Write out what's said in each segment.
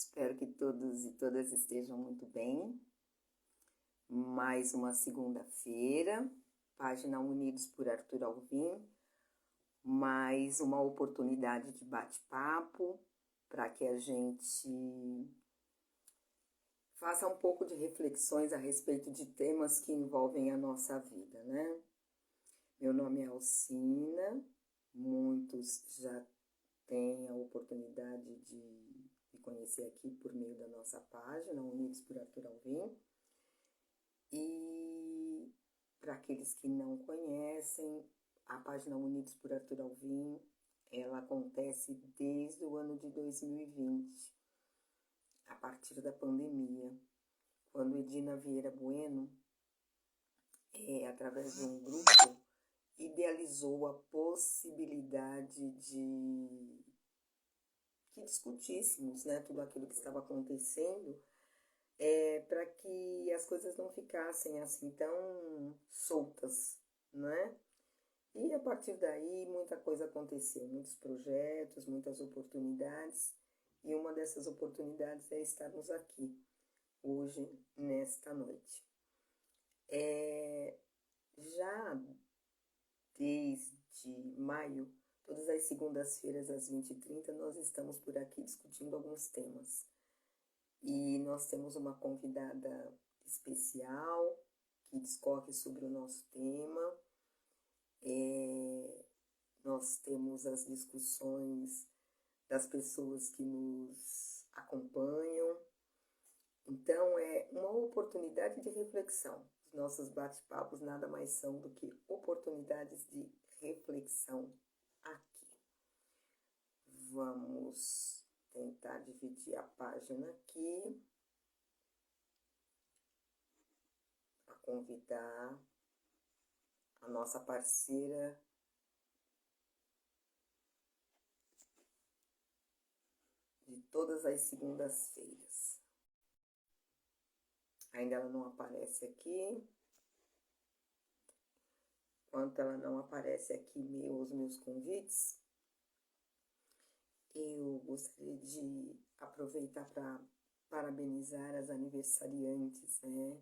Espero que todos e todas estejam muito bem. Mais uma segunda-feira, página Unidos por Arthur Alvim. Mais uma oportunidade de bate-papo para que a gente faça um pouco de reflexões a respeito de temas que envolvem a nossa vida, né? Meu nome é Alcina, muitos já têm a oportunidade de me conhecer aqui por meio da nossa página, Unidos por Arthur Alvim. E para aqueles que não conhecem, a página Unidos por Arthur Alvim, ela acontece desde o ano de 2020, a partir da pandemia, quando Edina Vieira Bueno, através de um grupo, idealizou a possibilidade de que discutíssemos, né, tudo aquilo que estava acontecendo, para que as coisas não ficassem assim tão soltas, né? E a partir daí muita coisa aconteceu, muitos projetos, muitas oportunidades, e uma dessas oportunidades é estarmos aqui hoje, nesta noite. Já desde maio, todas as segundas-feiras às 20h30, nós estamos por aqui discutindo alguns temas. E nós temos uma convidada especial que discorre sobre o nosso tema. Nós temos as discussões das pessoas que nos acompanham. Então, é uma oportunidade de reflexão. Os nossos bate-papos nada mais são do que oportunidades de reflexão aqui. Vamos tentar dividir a página aqui para convidar a nossa parceira de todas as segundas-feiras. Ainda ela não aparece aqui. Enquanto ela não aparece aqui os meus convites, eu gostaria de aproveitar para parabenizar as aniversariantes, né?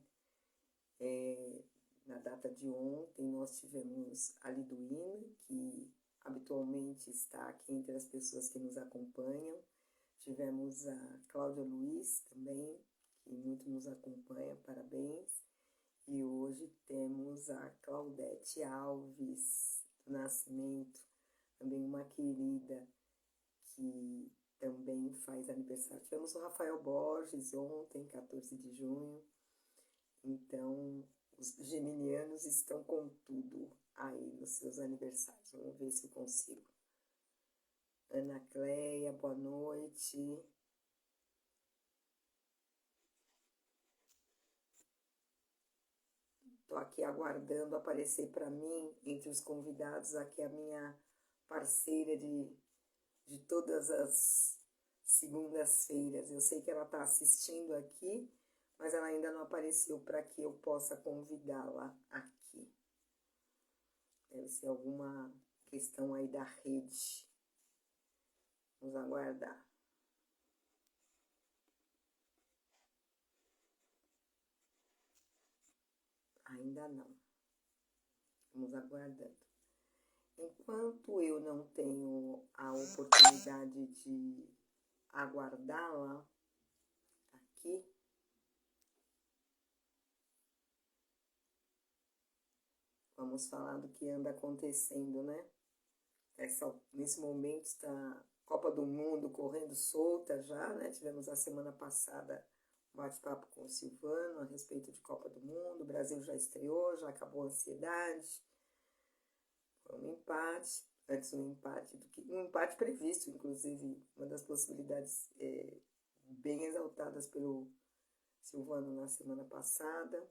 Na data de ontem, nós tivemos a Liduína, que habitualmente está aqui entre as pessoas que nos acompanham. Tivemos a Cláudia Luiz também, que muito nos acompanha, parabéns. E hoje temos a Claudete Alves do Nascimento, também uma querida que também faz aniversário. Tivemos o Rafael Borges ontem, 14 de junho. Então, os geminianos estão com tudo aí nos seus aniversários. Vamos ver se eu consigo. Ana Cleia, boa noite. Estou aqui aguardando aparecer para mim, entre os convidados, aqui a minha parceira de todas as segundas-feiras. Eu sei que ela está assistindo aqui, mas ela ainda não apareceu para que eu possa convidá-la aqui. Deve ser alguma questão aí da rede. Vamos aguardar. Ainda não. Vamos aguardando. Enquanto eu não tenho a oportunidade de aguardá-la aqui, vamos falar do que anda acontecendo, né? Nesse momento está a Copa do Mundo correndo solta já, né? Tivemos a semana passada um bate-papo com o Silvano a respeito de Copa do Mundo. O Brasil já estreou, já acabou a ansiedade. Foi um empate, antes um empate previsto, inclusive, uma das possibilidades bem exaltadas pelo Silvano na semana passada.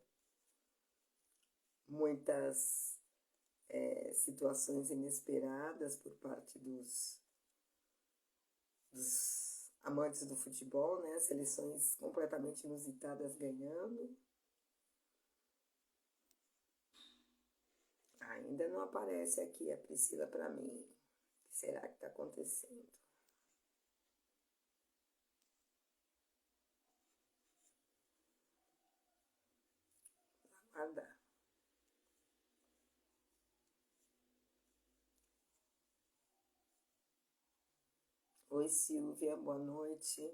Muitas situações inesperadas por parte dos amantes do futebol, né? Seleções completamente inusitadas ganhando. Ainda não aparece aqui a Priscila para mim. O que será que está acontecendo? aguardar. Oi, Silvia, boa noite.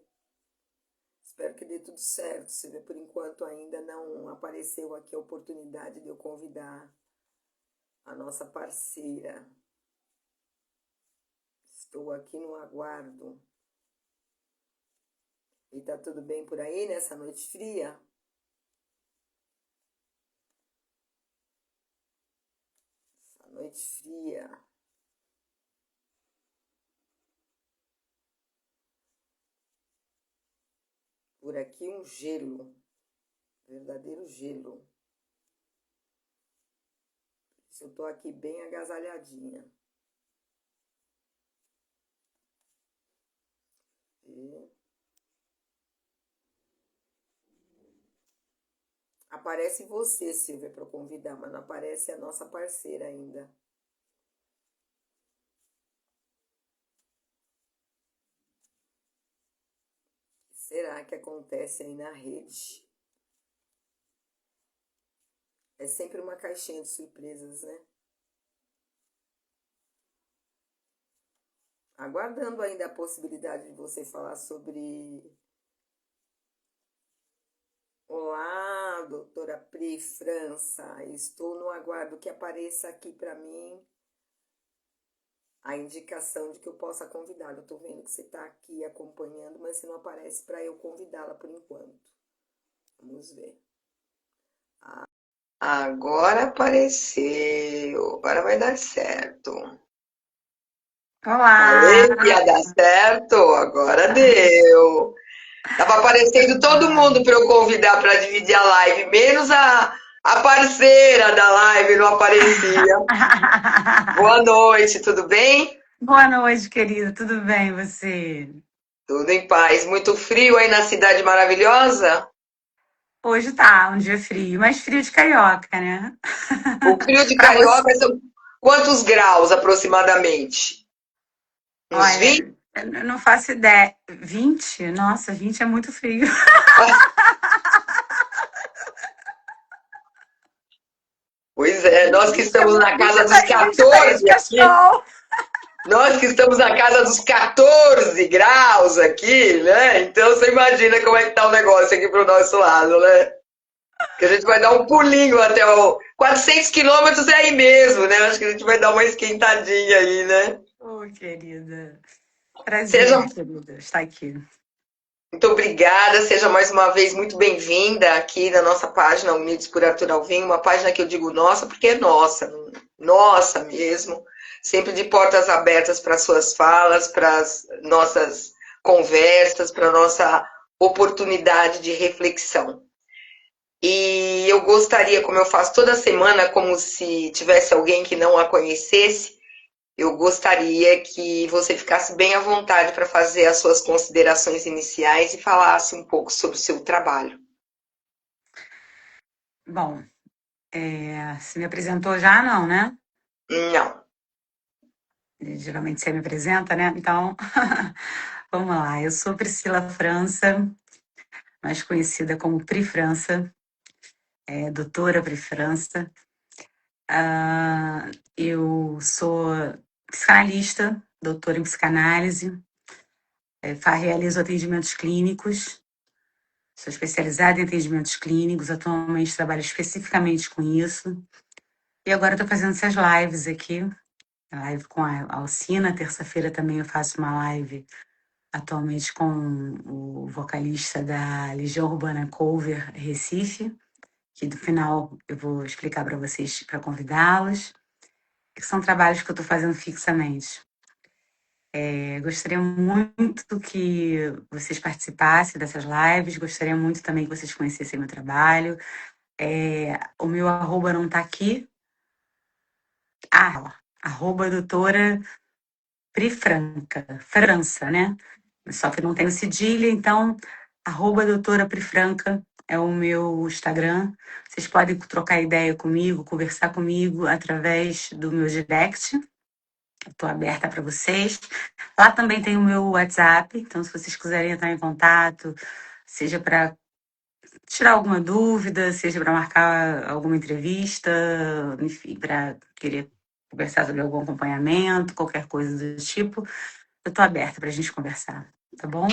Espero que dê tudo certo, Silvia. Por enquanto ainda não apareceu aqui a oportunidade de eu convidar a nossa parceira. Estou aqui no aguardo. E tá tudo bem por aí nessa noite fria? Essa noite fria. Por aqui um gelo, verdadeiro gelo. Eu tô aqui bem agasalhadinha. E aparece você, Silvia, para eu convidar, mas não aparece a nossa parceira ainda. O que será que acontece aí na rede? É sempre uma caixinha de surpresas, né? Aguardando ainda a possibilidade de você falar sobre. Olá, doutora Pri França. Estou no aguardo que apareça aqui para mim a indicação de que eu possa convidá-la. Eu estou vendo que você está aqui acompanhando, mas você não aparece para eu convidá-la por enquanto. Vamos ver. Agora apareceu. Agora vai dar certo. Olá! Falei que ia dar certo, agora deu. Tava aparecendo todo mundo para eu convidar para dividir a live, menos a parceira da live não aparecia. Boa noite, tudo bem? Boa noite, querida. Tudo bem, você? Tudo em paz. Muito frio aí na cidade maravilhosa? Hoje tá um dia frio, mas frio de carioca, né? O frio de Pra você, Carioca são quantos graus aproximadamente? Uns olha, 20? eu não faço ideia. 20? Nossa, 20 é muito frio. Pois é, nós que 20 é, estamos na 20 casa é, dos 20 é Thaís 14 aqui, Cascol. nós que estamos na casa dos 14 graus aqui, né? Então você imagina como é que tá o negócio aqui pro nosso lado, né? Que a gente vai dar um pulinho até o 400 quilômetros é aí mesmo, né? Acho que a gente vai dar uma esquentadinha aí, né? Ô, querida. Seja Prazer, querida, estar aqui. muito obrigada, seja mais uma vez muito bem-vinda aqui na nossa página Unidos por Arthur Alvim, uma página que eu digo nossa porque é nossa, nossa mesmo, sempre de portas abertas para suas falas, para as nossas conversas, para a nossa oportunidade de reflexão. E eu gostaria, como eu faço toda semana, como se tivesse alguém que não a conhecesse, eu gostaria que você ficasse bem à vontade para fazer as suas considerações iniciais e falasse um pouco sobre o seu trabalho. Bom, se me apresentou já, não, né? Não. Geralmente você me apresenta, né? Então, vamos lá. Eu sou Priscila França, mais conhecida como Pri França, doutora Pri França. Eu sou psicanalista, doutora em psicanálise, realizo atendimentos clínicos, sou especializada em atendimentos clínicos, atualmente trabalho especificamente com isso. E agora estou fazendo essas lives aqui, a live com a Alcina, terça-feira também eu faço uma live atualmente com o vocalista da Legião Urbana Cover Recife, que no final eu vou explicar para vocês, para convidá-los, que são trabalhos que eu estou fazendo fixamente. Gostaria muito que vocês participassem dessas lives, gostaria muito também que vocês conhecessem meu trabalho. O meu arroba não está aqui. Arroba doutora Pri Franca, França, né? Só que não tem cedilha, então, arroba doutora Pri Franca é o meu Instagram. Vocês podem trocar ideia comigo, conversar comigo através do meu direct. Estou aberta para vocês. Lá também tem o meu WhatsApp, então se vocês quiserem entrar em contato, seja para tirar alguma dúvida, seja para marcar alguma entrevista, enfim, para querer conversar sobre algum acompanhamento, qualquer coisa do tipo, eu estou aberta para a gente conversar, tá bom?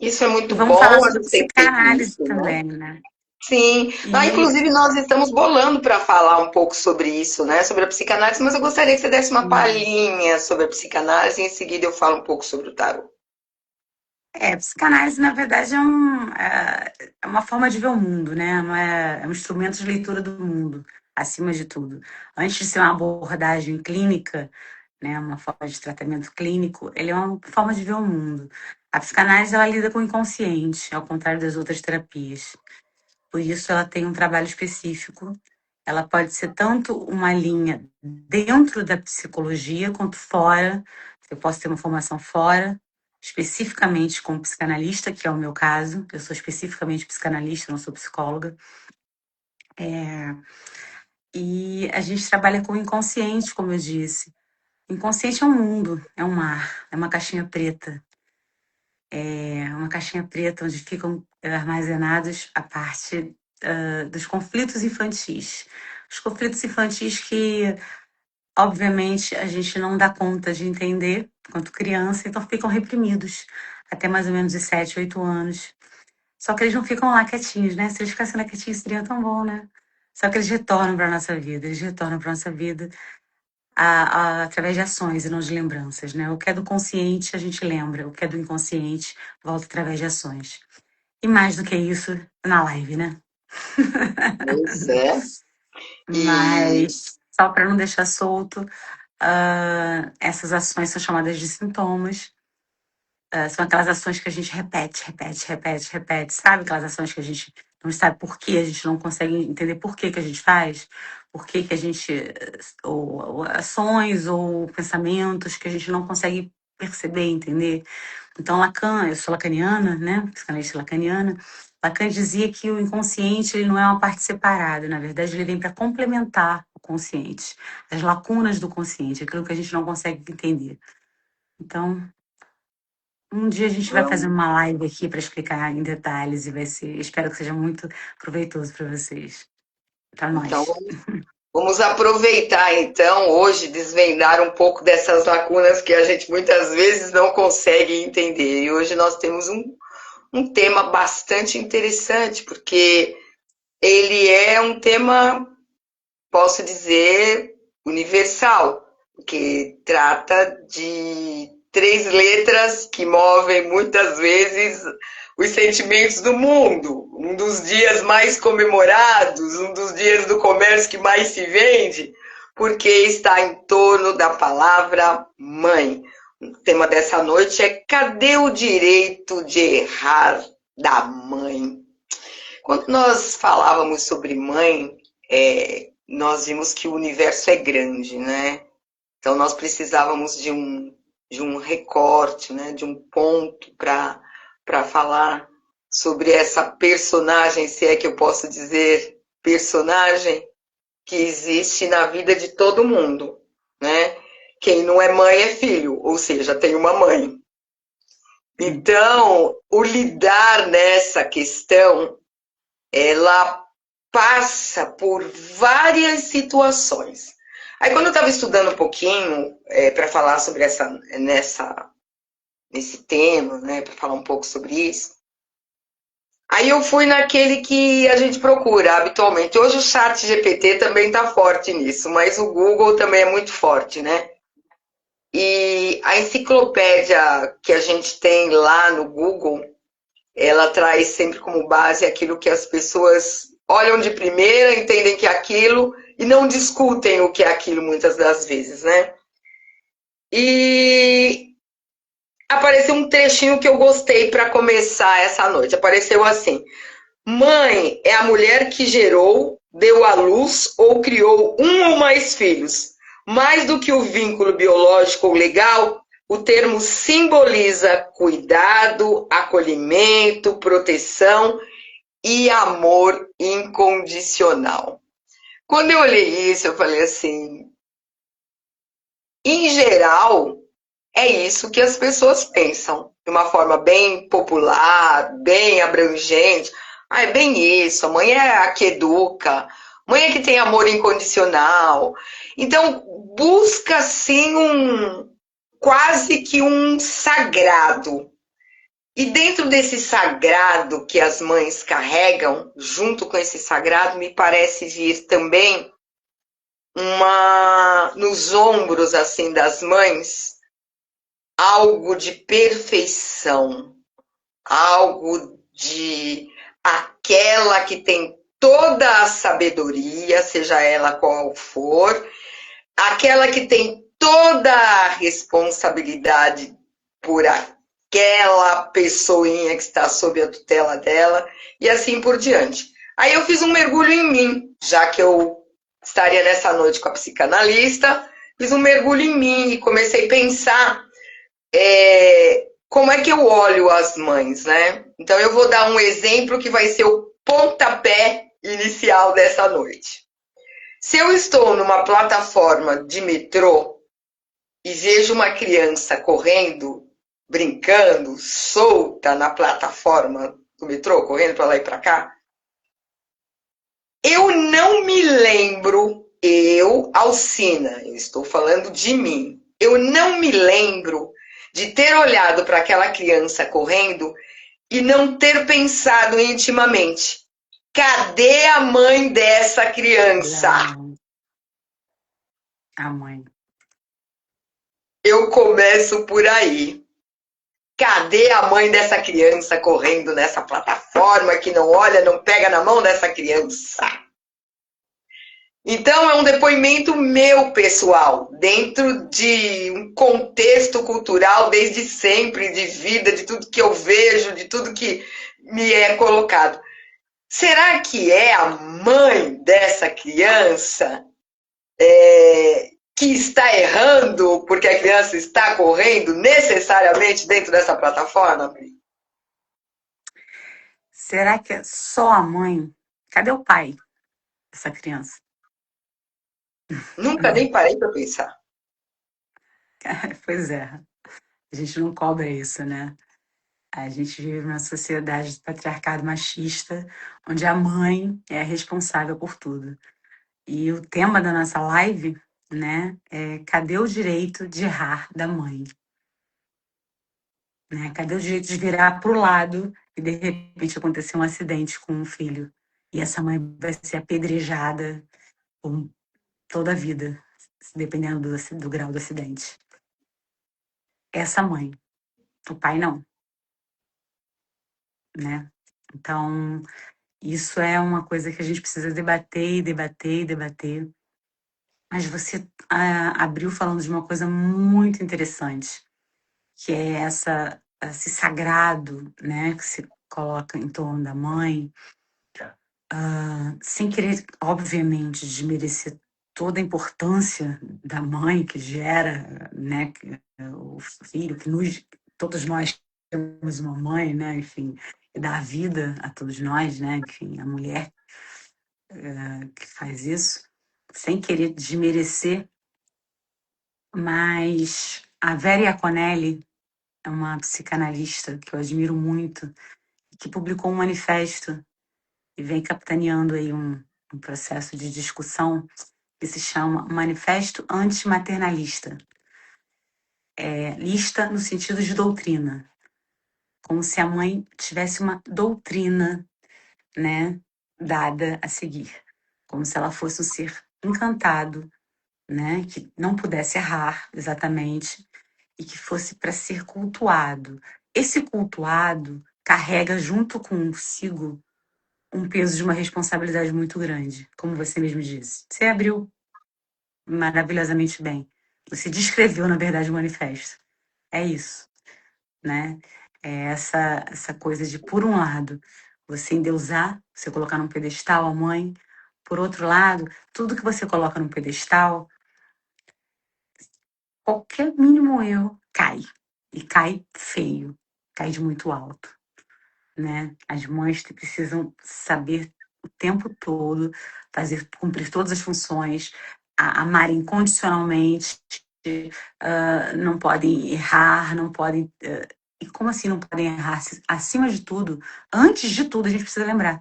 Isso é E muito vamos falar bom a sobre gente ter feito psicanálise isso, né? também, né? Sim. Ah, E, inclusive, nós estamos bolando para falar um pouco sobre isso, né? Sobre a psicanálise, mas eu gostaria que você desse uma palhinha sobre a psicanálise e em seguida eu falo um pouco sobre o tarot. psicanálise, na verdade, é uma forma de ver o mundo, né? É um instrumento de leitura do mundo, acima de tudo. Antes de ser uma abordagem clínica, né, uma forma de tratamento clínico, ele é uma forma de ver o mundo. A psicanálise, ela lida com o inconsciente, ao contrário das outras terapias. Por isso, ela tem um trabalho específico. Ela pode ser tanto uma linha dentro da psicologia quanto fora. Eu posso ter uma formação fora, especificamente como psicanalista, que é o meu caso. Eu sou especificamente psicanalista, não sou psicóloga. E a gente trabalha com o inconsciente, como eu disse. O inconsciente é um mundo, é um mar, é uma caixinha preta. É uma caixinha preta onde ficam armazenados a parte dos conflitos infantis. Os conflitos infantis que, obviamente, a gente não dá conta de entender quanto criança, então ficam reprimidos até mais ou menos os 7, 8 anos. Só que eles não ficam lá quietinhos, né? Se eles ficassem lá quietinhos, seria tão bom, né? Só que eles retornam para a nossa vida, eles retornam para a nossa vida através de ações e não de lembranças, né? O que é do consciente a gente lembra, o que é do inconsciente volta através de ações. E mais do que isso, na live, né? Pois é. E Mas, só para não deixar solto, essas ações são chamadas de sintomas. São aquelas ações que a gente repete, repete, repete, repete. Sabe aquelas ações que a gente não sabe por quê, a gente não consegue entender por que que a gente faz? Por que que a gente... ou ações ou pensamentos que a gente não consegue perceber, entender. Então, Lacan, eu sou lacaniana, né? Psicanalista lacaniana. Lacan dizia que o inconsciente ele não é uma parte separada, na verdade, ele vem para complementar o consciente, as lacunas do consciente, aquilo que a gente não consegue entender. Então, um dia a gente vai fazer vamos, uma live aqui para explicar em detalhes e vai ser, espero que seja muito proveitoso para vocês, para então, nós. vamos aproveitar então hoje, desvendar um pouco dessas lacunas que a gente muitas vezes não consegue entender. E hoje nós temos um tema bastante interessante, porque ele é um tema, posso dizer, universal, porque trata de três letras que movem muitas vezes os sentimentos do mundo. Um dos dias mais comemorados, um dos dias do comércio que mais se vende, porque está em torno da palavra mãe. O tema dessa noite é: cadê o direito de errar da mãe? Quando nós falávamos sobre mãe, nós vimos que o universo é grande, né? Então nós precisávamos de um recorte, né? De um ponto para falar sobre essa personagem, se é que eu posso dizer personagem, que existe na vida de todo mundo, né? Quem não é mãe é filho, ou seja, tem uma mãe. Então, o lidar nessa questão, ela passa por várias situações. Aí quando eu estava estudando um pouquinho para falar sobre nesse tema, né, para falar um pouco sobre isso, aí eu fui naquele que a gente procura habitualmente. Hoje o chat GPT também está forte nisso, mas o Google também é muito forte, né? E a enciclopédia que a gente tem lá no Google, ela traz sempre como base aquilo que as pessoas olham de primeira, entendem que é aquilo e não discutem o que é aquilo muitas das vezes, né? E apareceu um trechinho que eu gostei para começar essa noite. Apareceu assim: mãe é a mulher que gerou, deu à luz ou criou um ou mais filhos. Mais do que o vínculo biológico ou legal, o termo simboliza cuidado, acolhimento, proteção e amor incondicional. Quando eu olhei isso, eu falei assim: em geral, é isso que as pessoas pensam, de uma forma bem popular, bem abrangente. Ah, é bem isso. A mãe é a que educa. Mãe é que tem amor incondicional. Então, busca assim quase que um sagrado. E dentro desse sagrado que as mães carregam, junto com esse sagrado, me parece vir também nos ombros assim das mães, algo de perfeição, algo de aquela que tem toda a sabedoria, seja ela qual for, aquela que tem toda a responsabilidade por aquela pessoinha que está sob a tutela dela, e assim por diante. Aí eu fiz um mergulho em mim, já que eu estaria nessa noite com a psicanalista, fiz um mergulho em mim e comecei a pensar como é que eu olho as mães, né? Então eu vou dar um exemplo que vai ser o pontapé inicial dessa noite. Se eu estou numa plataforma de metrô e vejo uma criança correndo, brincando, solta na plataforma do metrô, correndo para lá e para cá, eu não me lembro, Alcina, eu estou falando de mim, eu não me lembro de ter olhado para aquela criança correndo e não ter pensado intimamente: cadê a mãe dessa criança? A mãe. Eu começo por aí. Cadê a mãe dessa criança correndo nessa plataforma que não olha, não pega na mão dessa criança? Então, é um depoimento meu, pessoal, dentro de um contexto cultural desde sempre, de vida, de tudo que eu vejo, de tudo que me é colocado. Será que é a mãe dessa criança que está errando porque a criança está correndo necessariamente dentro dessa plataforma? Será que é só a mãe? Cadê o pai dessa criança? Nunca nem parei para pensar. Pois é, a gente não cobra isso, né? A gente vive numa sociedade de patriarcado machista, onde a mãe é a responsável por tudo. E o tema da nossa live, né, é cadê o direito de errar da mãe? Né? Cadê o direito de virar para o lado e de repente acontecer um acidente com um filho? E essa mãe vai ser apedrejada por toda a vida, dependendo do grau do acidente. Essa mãe, o pai não, né? Então, isso é uma coisa que a gente precisa debater e debater e debater. Mas você abriu falando de uma coisa muito interessante, que é esse sagrado, né, que se coloca em torno da mãe, sem querer, obviamente, desmerecer toda a importância da mãe que gera, né, o filho, todos nós temos uma mãe, né, enfim, e dá vida a todos nós, né, enfim, a mulher que faz isso, sem querer desmerecer, mas a Vera Iaconelli é uma psicanalista que eu admiro muito, que publicou um manifesto e vem capitaneando aí um processo de discussão que se chama Manifesto Antimaternalista. Lista no sentido de doutrina, como se a mãe tivesse uma doutrina, né, dada a seguir, como se ela fosse um ser encantado, né, que não pudesse errar exatamente e que fosse para ser cultuado. Esse cultuado carrega junto consigo um peso de uma responsabilidade muito grande, como você mesmo disse. Você abriu maravilhosamente bem. Você descreveu, na verdade, o manifesto. É isso, né? É essa coisa de, por um lado, você endeusar, você colocar num pedestal a mãe. Por outro lado, tudo que você coloca num pedestal, qualquer mínimo erro cai. E cai feio, cai de muito alto, né? As mães precisam saber o tempo todo cumprir todas as funções, amar incondicionalmente, não podem errar, não podem E como assim não podem errar? Acima de tudo, antes de tudo, a gente precisa lembrar,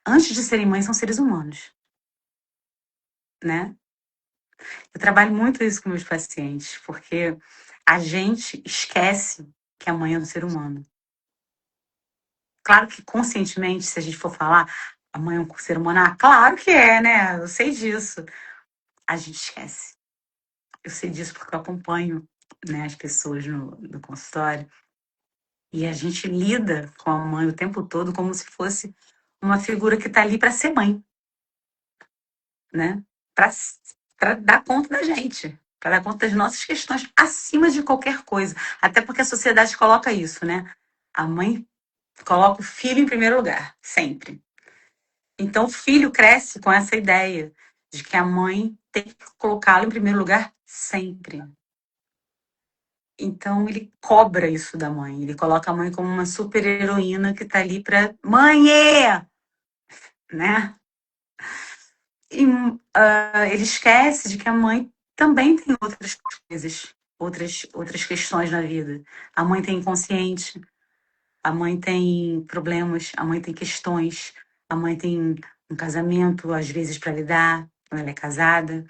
antes de serem mães, são seres humanos, né? Eu trabalho muito isso com meus pacientes, porque a gente esquece que a mãe é um ser humano. Claro que conscientemente, se a gente for falar, a mãe é um ser humano, claro que é, né? Eu sei disso. A gente esquece. Eu sei disso porque eu acompanho, né, as pessoas no consultório. E a gente lida com a mãe o tempo todo como se fosse uma figura que está ali para ser mãe, né? Para dar conta da gente, para dar conta das nossas questões, acima de qualquer coisa. Até porque a sociedade coloca isso, né? A mãe coloca o filho em primeiro lugar, sempre. Então o filho cresce com essa ideia de que a mãe tem que colocá-lo em primeiro lugar sempre. Então ele cobra isso da mãe. Ele coloca a mãe como uma super heroína que tá ali pra mãe, né? E ele esquece de que a mãe também tem outras coisas, outras questões na vida. A mãe tem inconsciente, a mãe tem problemas, a mãe tem questões, a mãe tem um casamento, às vezes, para lidar, quando ela é casada,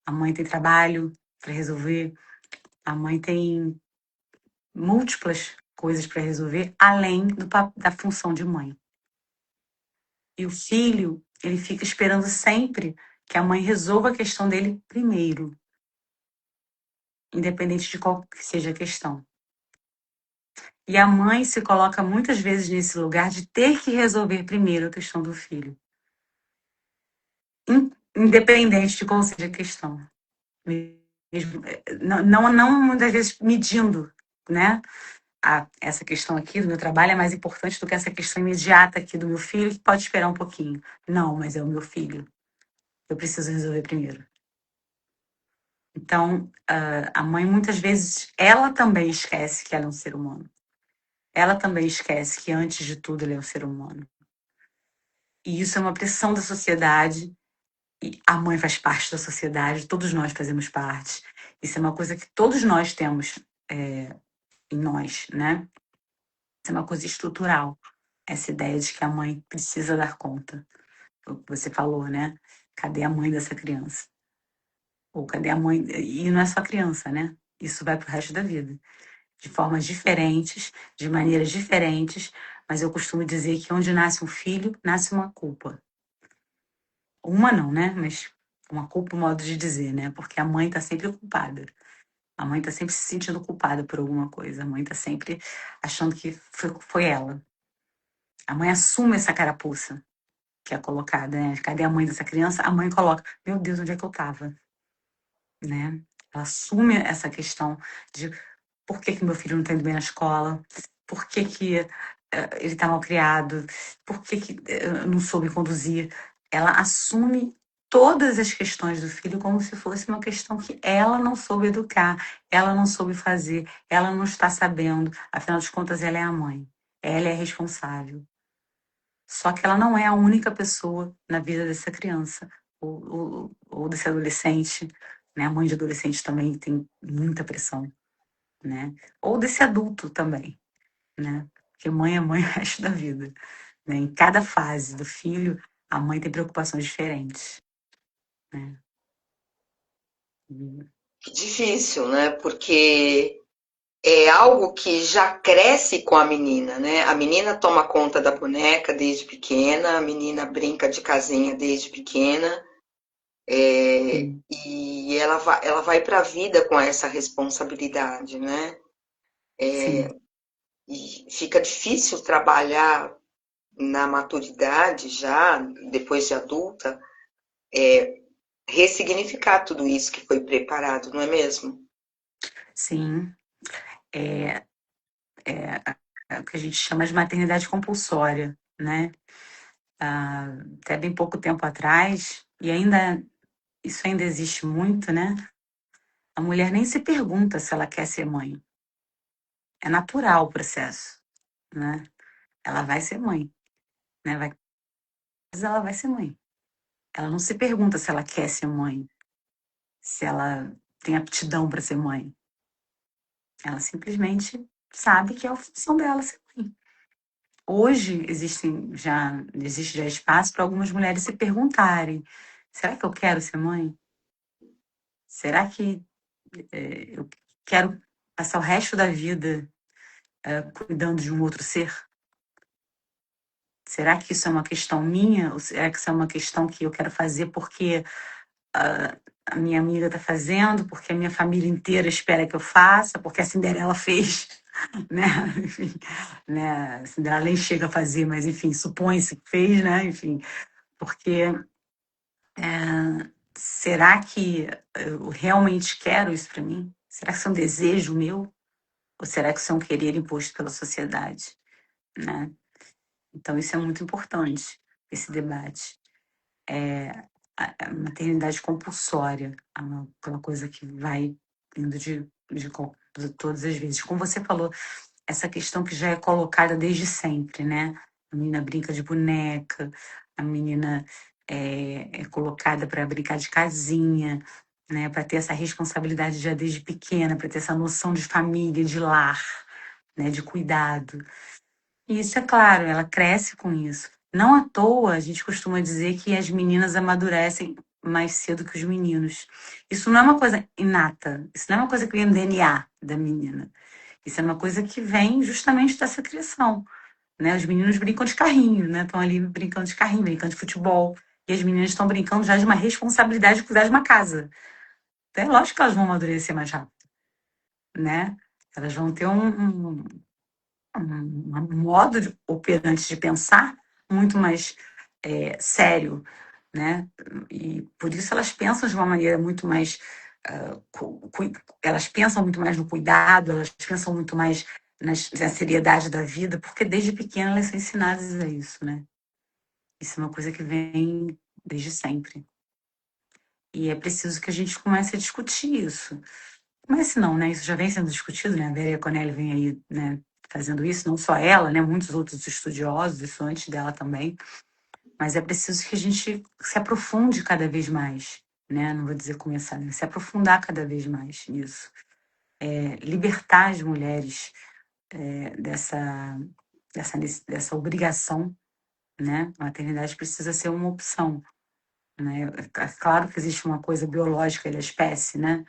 a mãe tem trabalho para resolver, a mãe tem múltiplas coisas para resolver, além da função de mãe. E o filho, ele fica esperando sempre que a mãe resolva a questão dele primeiro, independente de qual que seja a questão. E a mãe se coloca muitas vezes nesse lugar de ter que resolver primeiro a questão do filho, independente de qual seja a questão. Mesmo, não muitas vezes medindo, né? Essa questão aqui do meu trabalho é mais importante do que essa questão imediata aqui do meu filho, que pode esperar um pouquinho. Não, mas é o meu filho. Eu preciso resolver primeiro. Então, a mãe, muitas vezes, ela também esquece que ela é um ser humano. Ela também esquece que, antes de tudo, ele é um ser humano. E isso é uma pressão da sociedade. E a mãe faz parte da sociedade, todos nós fazemos parte. Isso é uma coisa que todos nós temos em nós, né? Isso é uma coisa estrutural. Essa ideia de que a mãe precisa dar conta. O que você falou, né? Cadê a mãe dessa criança? Ou cadê a mãe? E não é só criança, né? Isso vai pro resto da vida. De formas diferentes, de maneiras diferentes, mas eu costumo dizer que onde nasce um filho, nasce uma culpa. Uma não, né? Mas uma culpa, um modo de dizer, né? Porque a mãe tá sempre culpada. A mãe tá sempre se sentindo culpada por alguma coisa. A mãe tá sempre achando que foi ela. A mãe assume essa carapuça que é colocada, né? Cadê a mãe dessa criança? A mãe coloca, meu Deus, onde é que eu tava? Né? Ela assume essa questão de por que meu filho não está indo bem na escola, por que ele está mal criado, por que eu não soube conduzir. Ela assume todas as questões do filho como se fosse uma questão que ela não soube educar, ela não soube fazer, ela não está sabendo. Afinal de contas, ela é a mãe, ela é responsável. Só que ela não é a única pessoa na vida dessa criança ou desse adolescente, né? A mãe de adolescente também tem muita pressão, né? Ou desse adulto também, né? Porque mãe é mãe o resto da vida, né? Em cada fase do filho, a mãe tem preocupações diferentes, né? Difícil, né? Porque é algo que já cresce com a menina, né? A menina toma conta da boneca desde pequena, a menina brinca de casinha desde pequena, e ela vai para a vida com essa responsabilidade, né? Sim, E fica difícil trabalhar na maturidade já, depois de adulta, ressignificar tudo isso que foi preparado, não é mesmo? sim. É, é o que a gente chama de maternidade compulsória, né? Até bem pouco tempo atrás, e ainda isso ainda existe muito, né? A mulher nem se pergunta se ela quer ser mãe. É natural o processo, né? Ela vai ser mãe, né? Mas ela vai ser mãe. Ela não se pergunta se ela quer ser mãe, se ela tem aptidão para ser mãe. Ela simplesmente sabe que é a função dela ser mãe. Hoje existe já espaço para algumas mulheres se perguntarem: será que eu quero ser mãe? Será que eu quero passar o resto da vida cuidando de um outro ser? Será que isso é uma questão minha? Ou será que isso é uma questão que eu quero fazer porque a minha amiga está fazendo, porque a minha família inteira espera que eu faça, porque a Cinderela fez, né? Enfim, né? A Cinderela nem chega a fazer, mas enfim, supõe-se que fez, né? Enfim, porque será que eu realmente quero isso para mim? Será que isso é um desejo meu? Ou será que isso é um querer imposto pela sociedade, né? Então isso é muito importante, esse debate. A maternidade compulsória, aquela coisa que vai indo de todas as vezes. Como você falou, essa questão que já é colocada desde sempre, né? A menina brinca de boneca, a menina é colocada para brincar de casinha, né? Para ter essa responsabilidade já desde pequena, para ter essa noção de família, de lar, né? De cuidado. E isso é claro, ela cresce com isso. Não à toa, a gente costuma dizer que as meninas amadurecem mais cedo que os meninos. Isso não é uma coisa inata, isso não é uma coisa que vem no DNA da menina. Isso é uma coisa que vem justamente dessa criação, né? Os meninos brincam de carrinho, né? Estão ali brincando de carrinho, brincando de futebol. E as meninas estão brincando já de uma responsabilidade de cuidar de uma casa. Então é lógico que elas vão amadurecer mais rápido, né? Elas vão ter um modo operante de pensar muito mais sério, né? E por isso elas pensam de uma maneira muito mais elas pensam muito mais no cuidado, elas pensam muito mais na seriedade da vida, porque desde pequena elas são ensinadas a isso, né? Isso é uma coisa que vem desde sempre. E é preciso que a gente comece a discutir isso. Mas não, né? Isso já vem sendo discutido, né? A Vera Conelli vem aí, né, fazendo isso, não só ela, né? Muitos outros estudiosos, isso antes dela também. Mas é preciso que a gente se aprofunde cada vez mais, né? Não vou dizer começar, né? Se aprofundar cada vez mais nisso. Libertar as mulheres dessa obrigação, né? A maternidade precisa ser uma opção, né? É claro que existe uma coisa biológica da espécie, né?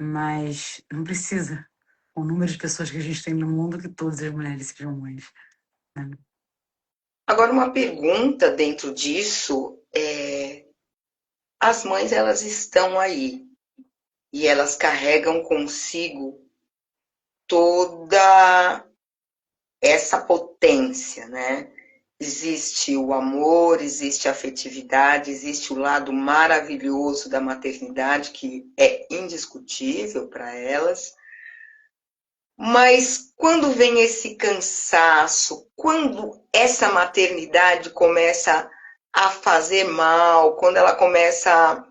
Mas não precisa, com o número de pessoas que a gente tem no mundo, que todas as mulheres sejam mães, né? Agora, uma pergunta dentro disso as mães elas estão aí e elas carregam consigo toda essa potência, né? Existe o amor, existe a afetividade, existe o lado maravilhoso da maternidade, que é indiscutível para elas. Mas quando vem esse cansaço, quando essa maternidade começa a fazer mal, quando ela começa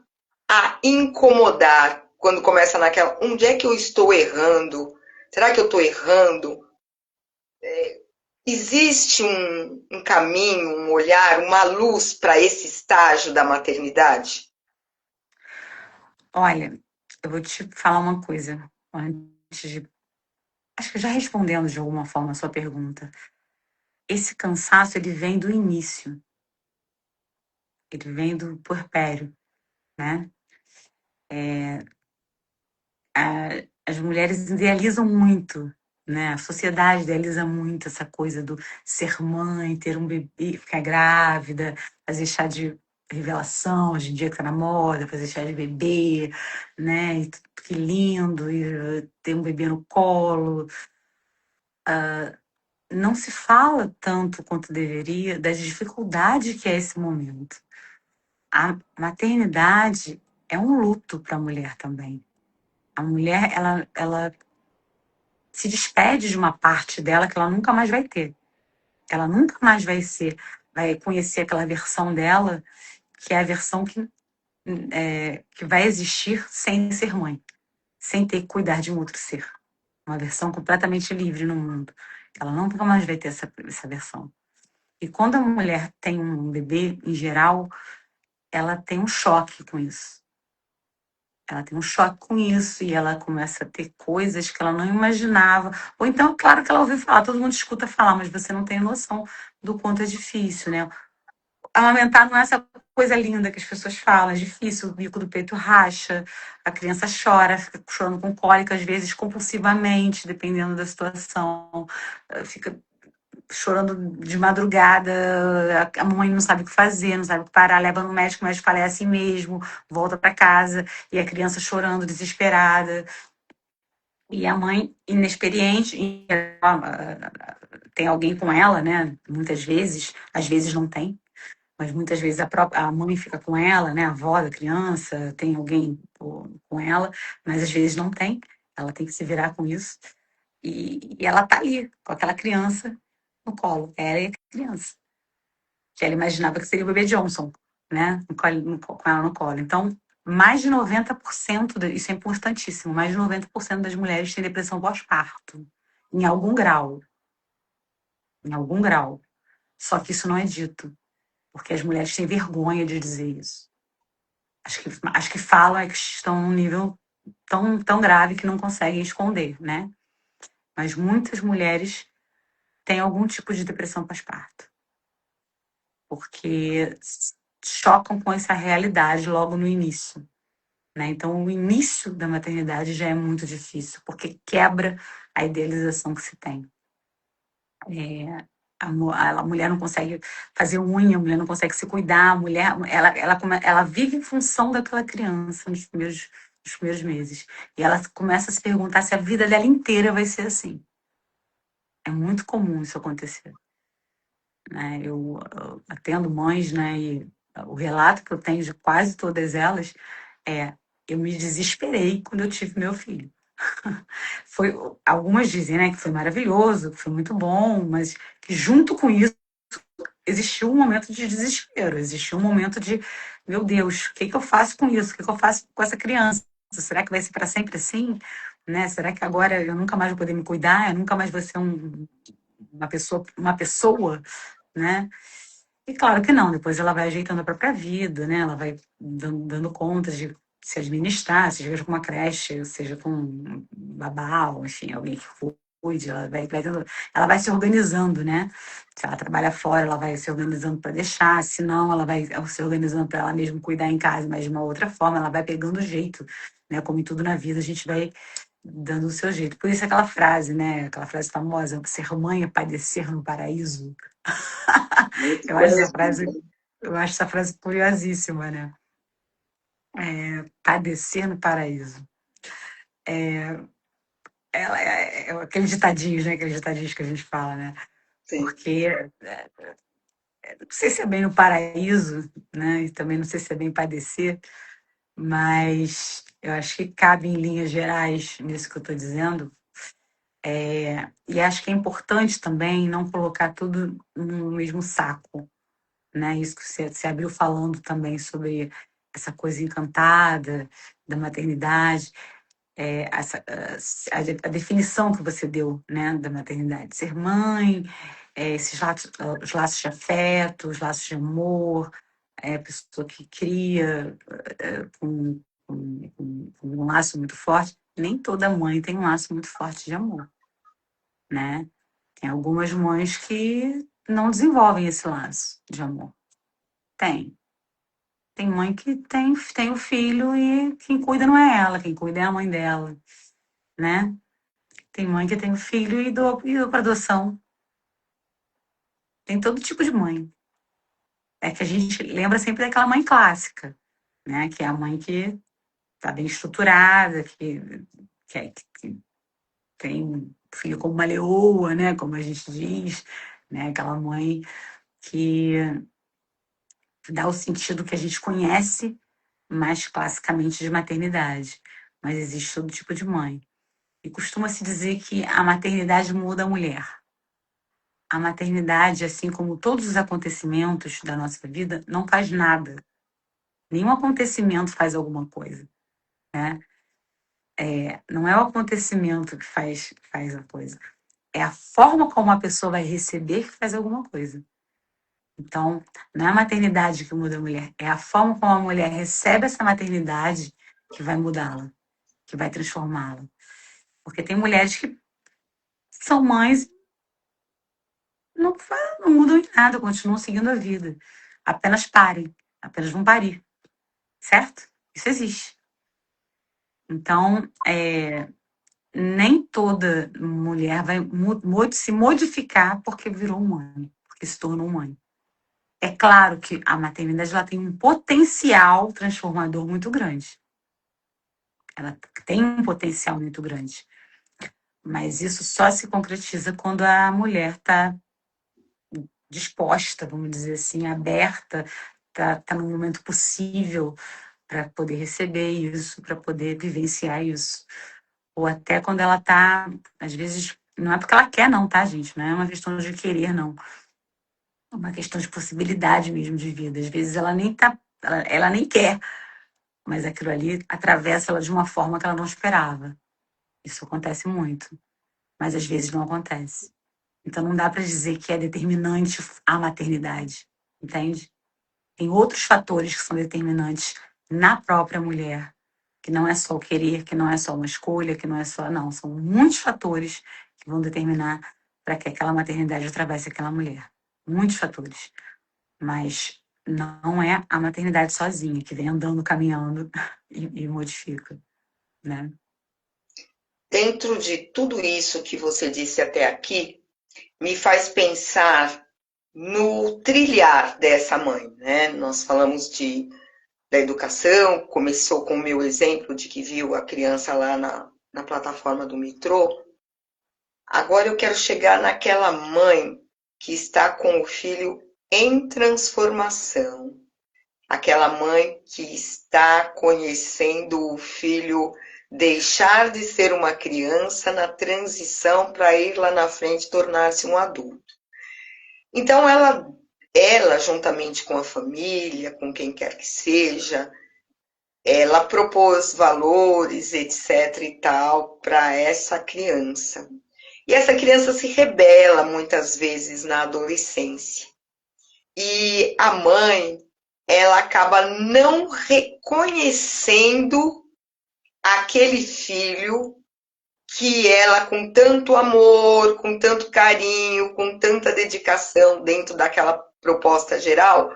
a incomodar, quando começa naquela, onde é que eu estou errando? Será que eu estou errando? Existe um caminho, um olhar, uma luz para esse estágio da maternidade? Olha, eu vou te falar uma coisa, antes de. Acho que já respondendo de alguma forma a sua pergunta. Esse cansaço, ele vem do início, ele vem do puerpério, né? As mulheres idealizam muito, né? A sociedade idealiza muito essa coisa do ser mãe, ter um bebê, ficar grávida, fazer chá de revelação, hoje em dia que tá na moda, fazer chá de bebê, né? E que lindo, e ter um bebê no colo. Não se fala tanto quanto deveria das dificuldades que é esse momento. A maternidade é um luto para a mulher também. A mulher, ela se despede de uma parte dela que ela nunca mais vai ter. Ela nunca mais vai conhecer aquela versão dela, que é a versão que vai existir sem ser mãe, sem ter que cuidar de um outro ser. Uma versão completamente livre no mundo. Ela nunca mais vai ter essa versão. E quando a mulher tem um bebê, em geral, ela tem um choque com isso. ela tem um choque com isso e ela começa a ter coisas que ela não imaginava. Ou então, claro que ela ouviu falar, todo mundo escuta falar, mas você não tem noção do quanto é difícil, né? Amamentar não é essa coisa linda que as pessoas falam, é difícil, o bico do peito racha, a criança chora, fica chorando com cólica, às vezes compulsivamente, dependendo da situação, fica chorando de madrugada, a mamãe não sabe o que fazer, não sabe o que parar, leva no médico, o médico fala, é assim mesmo, volta para casa, e a criança chorando, desesperada, e a mãe inexperiente, e tem alguém com ela, né, muitas vezes, às vezes não tem, mas muitas vezes a mãe fica com ela, né, a avó da criança, tem alguém com ela, mas às vezes não tem, ela tem que se virar com isso, e ela tá ali, com aquela criança no colo, ela e a criança, que ela imaginava que seria o bebê Johnson, né, com ela no colo. Então, mais de 90%, isso é importantíssimo, mais de 90% das mulheres têm depressão pós-parto, em algum grau, em algum grau. Só que isso não é dito, porque as mulheres têm vergonha de dizer isso. As que falam é que estão num nível tão grave que não conseguem esconder, né? Mas muitas mulheres têm algum tipo de depressão pós-parto, porque chocam com essa realidade logo no início, né? Então, o início da maternidade já é muito difícil, porque quebra a idealização que se tem. A mulher não consegue fazer unha, a mulher não consegue se cuidar, a mulher, ela vive em função daquela criança nos primeiros meses. E ela começa a se perguntar se a vida dela inteira vai ser assim. É muito comum isso acontecer, né? Eu atendo mães, né? E o relato que eu tenho de quase todas elas é: eu me desesperei quando eu tive meu filho. Algumas dizem, né, que foi maravilhoso, que foi muito bom, mas que junto com isso existiu um momento de desespero, existiu um momento de, meu Deus, o que eu faço com isso? O que eu faço com essa criança? Será que vai ser para sempre assim? Né? Será que agora eu nunca mais vou poder me cuidar? Eu nunca mais vou ser uma pessoa, né? E claro que não, depois ela vai ajeitando a própria vida, né? Ela vai dando conta de se administrar, seja com uma creche, seja com um babá, ou, enfim, alguém que cuide, ela vai se organizando, né? Se ela trabalha fora, ela vai se organizando para deixar, se não, ela vai se organizando para ela mesma cuidar em casa, mas de uma outra forma, ela vai pegando o jeito, né? Como em tudo na vida, a gente vai dando o seu jeito. Por isso aquela frase, né? Aquela frase famosa, ser mãe é padecer no paraíso. Muito Eu acho essa conhecido. frase, eu acho essa frase curiosíssima, né? Padecer no paraíso. Aqueles ditadinhos, né? Aqueles ditadinhos que a gente fala, né? Sim. Porque não sei se é bem no paraíso, né? E também não sei se é bem padecer, mas eu acho que cabe em linhas gerais nisso que eu estou dizendo. E acho que é importante também não colocar tudo no mesmo saco, né? Isso que você abriu falando também sobre essa coisa encantada da maternidade, a definição que você deu, né, da maternidade, ser mãe, esses laços, os laços de afeto, os laços de amor, a pessoa que cria com um laço muito forte. Nem toda mãe tem um laço muito forte de amor, né? Tem algumas mães que não desenvolvem esse laço de amor. Tem. Tem mãe que tem o filho e quem cuida não é ela, quem cuida é a mãe dela, né? Tem mãe que tem o filho e doa para adoção. Tem todo tipo de mãe. É que a gente lembra sempre daquela mãe clássica, né? Que é a mãe que está bem estruturada, que tem um filho como uma leoa, né? Como a gente diz, né? Aquela mãe que dá o sentido que a gente conhece mais classicamente de maternidade. Mas existe todo tipo de mãe. E costuma-se dizer que a maternidade muda a mulher. A maternidade, assim como todos os acontecimentos da nossa vida, não faz nada. Nenhum acontecimento faz alguma coisa, né? Não é o acontecimento que faz a coisa. É a forma como a pessoa vai receber que faz alguma coisa. Então, não é a maternidade que muda a mulher, é a forma como a mulher recebe essa maternidade que vai mudá-la, que vai transformá-la. Porque tem mulheres que são mães, não mudam em nada, continuam seguindo a vida. Apenas parem, apenas vão parir, certo? Isso existe. Então, nem toda mulher vai se modificar porque virou mãe, porque se tornou mãe. É claro que a maternidade ela tem um potencial transformador muito grande. Ela tem um potencial muito grande. Mas isso só se concretiza quando a mulher está disposta, vamos dizer assim, aberta, tá no momento possível para poder receber isso, para poder vivenciar isso. Ou até quando ela tá, às vezes, não é porque ela quer não, tá, gente? Não é uma questão de querer, não. É uma questão de possibilidade mesmo de vida. Às vezes ela nem tá, ela nem quer, mas aquilo ali atravessa ela de uma forma que ela não esperava. Isso acontece muito, mas às vezes não acontece. Então não dá para dizer que é determinante a maternidade, entende? Tem outros fatores que são determinantes na própria mulher, que não é só o querer, que não é só uma escolha, que não é só. Não, são muitos fatores que vão determinar para que aquela maternidade atravesse aquela mulher. Muitos fatores. Mas não é a maternidade sozinha que vem andando, caminhando e modifica, né? Dentro de tudo isso que você disse até aqui, me faz pensar no trilhar dessa mãe, né? Nós falamos da educação, começou com o meu exemplo de que viu a criança lá na plataforma do metrô. Agora eu quero chegar naquela mãe que está com o filho em transformação, aquela mãe que está conhecendo o filho deixar de ser uma criança na transição para ir lá na frente tornar-se um adulto. Então ela, juntamente com a família, com quem quer que seja, ela propôs valores, etc. e tal, para essa criança. E essa criança se rebela muitas vezes na adolescência. E a mãe, ela acaba não reconhecendo aquele filho que ela, com tanto amor, com tanto carinho, com tanta dedicação dentro daquela proposta geral,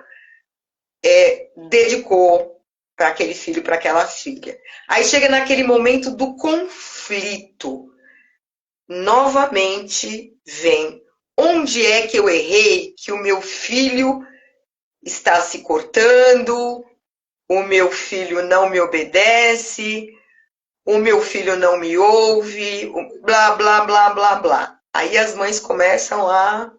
dedicou para aquele filho, para aquela filha. Aí chega naquele momento do conflito. Novamente vem, onde é que eu errei que o meu filho está se cortando, o meu filho não me obedece, o meu filho não me ouve, blá, blá, blá, blá, blá. Aí as mães começam a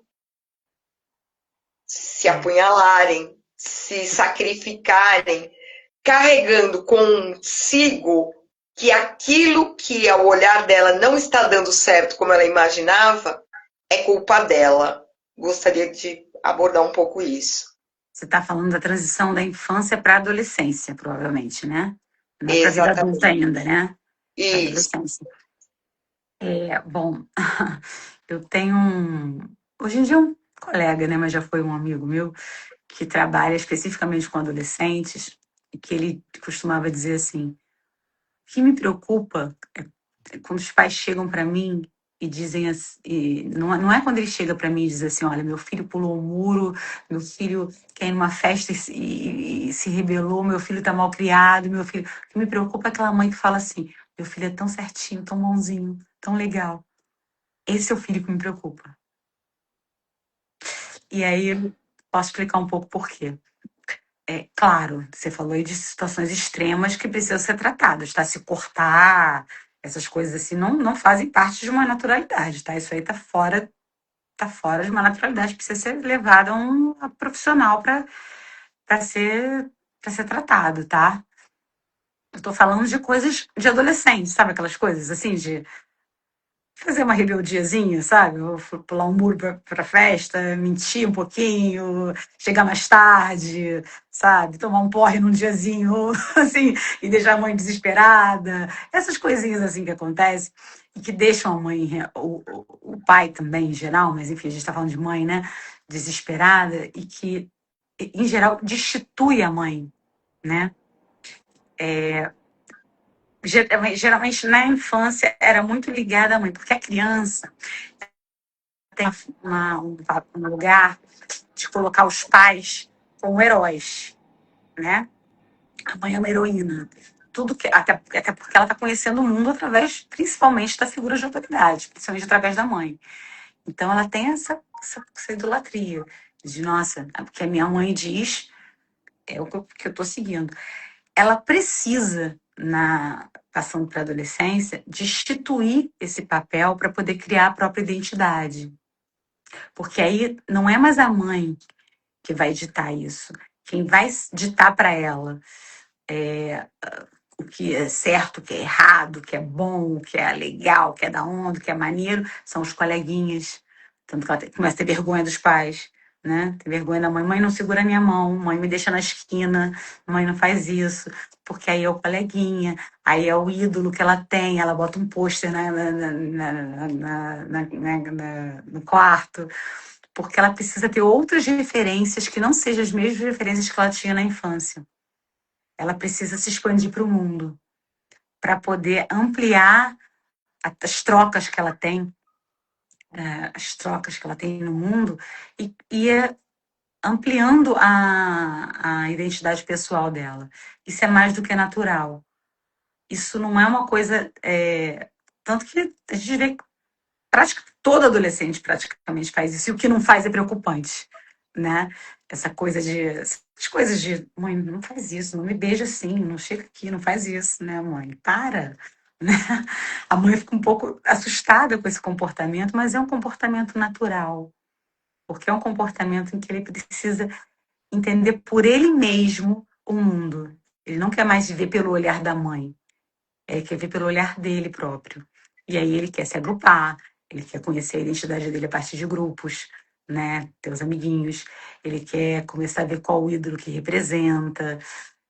se apunhalarem, se sacrificarem, carregando consigo que aquilo que ao olhar dela não está dando certo como ela imaginava, é culpa dela. Gostaria de abordar um pouco isso. Você está falando da transição da infância para a adolescência, provavelmente, né? Não é para a vida Exatamente. adulta ainda, né? Para Isso. adolescência. Bom, eu tenho hoje em dia um colega, né, mas já foi um amigo meu, que trabalha especificamente com adolescentes, e que ele costumava dizer assim: o que me preocupa é quando os pais chegam para mim e dizem assim, não é quando ele chega para mim e diz assim: olha, meu filho pulou o muro, meu filho quer ir numa festa e se rebelou, meu filho tá mal criado, meu filho. O que me preocupa é aquela mãe que fala assim: meu filho é tão certinho, tão bonzinho, tão legal. Esse é o filho que me preocupa. E aí eu posso explicar um pouco por quê. Claro, você falou aí de situações extremas que precisam ser tratadas, tá? Se cortar, essas coisas assim, não fazem parte de uma naturalidade, tá? Isso aí tá fora de uma naturalidade, precisa ser levado a profissional para ser tratado, tá? Eu tô falando de coisas de adolescente, sabe aquelas coisas assim, de fazer uma rebeldiazinha, sabe? Vou pular um muro pra festa, mentir um pouquinho, chegar mais tarde, sabe? Tomar um porre num diazinho, assim, e deixar a mãe desesperada. Essas coisinhas assim que acontecem e que deixam a mãe, o pai também em geral, mas enfim, a gente tá falando de mãe, né? Desesperada e que, em geral, destitui a mãe, né? geralmente na infância era muito ligada à mãe, porque a criança tem um lugar de colocar os pais como heróis, né? A mãe é uma heroína. Tudo que, até porque ela está conhecendo o mundo através, principalmente, da figura de autoridade, principalmente através da mãe. Então ela tem essa idolatria de, nossa, porque a minha mãe diz, é o que eu estou seguindo. Ela precisa, passando para a adolescência, destituir esse papel para poder criar a própria identidade. Porque aí não é mais a mãe que vai ditar isso. Quem vai ditar para ela o que é certo, o que é errado, o que é bom, o que é legal, o que é da onda, o que é maneiro, são os coleguinhas. Tanto que ela começa a ter vergonha dos pais, né? Tem vergonha da mãe. Mãe não segura minha mão, mãe me deixa na esquina, mãe não faz isso, porque aí é o coleguinha, aí é o ídolo que ela tem, ela bota um pôster no quarto, porque ela precisa ter outras referências que não sejam as mesmas referências que ela tinha na infância. Ela precisa se expandir para o mundo, para poder ampliar as trocas que ela tem, as trocas que ela tem no mundo, e ampliando a identidade pessoal dela. Isso é mais do que natural. Isso não é uma coisa. Tanto que a gente vê que todo adolescente praticamente faz isso, e o que não faz é preocupante, né? Essas coisas de, mãe, não faz isso, não me beija assim, não chega aqui, não faz isso, né, mãe? Para! Né? A mãe fica um pouco assustada com esse comportamento, mas é um comportamento natural, porque é um comportamento em que ele precisa entender por ele mesmo o mundo. Ele não quer mais ver pelo olhar da mãe, ele quer ver pelo olhar dele próprio. E aí ele quer se agrupar, ele quer conhecer a identidade dele a partir de grupos, né? Ter os amiguinhos, ele quer começar a ver qual o ídolo que representa,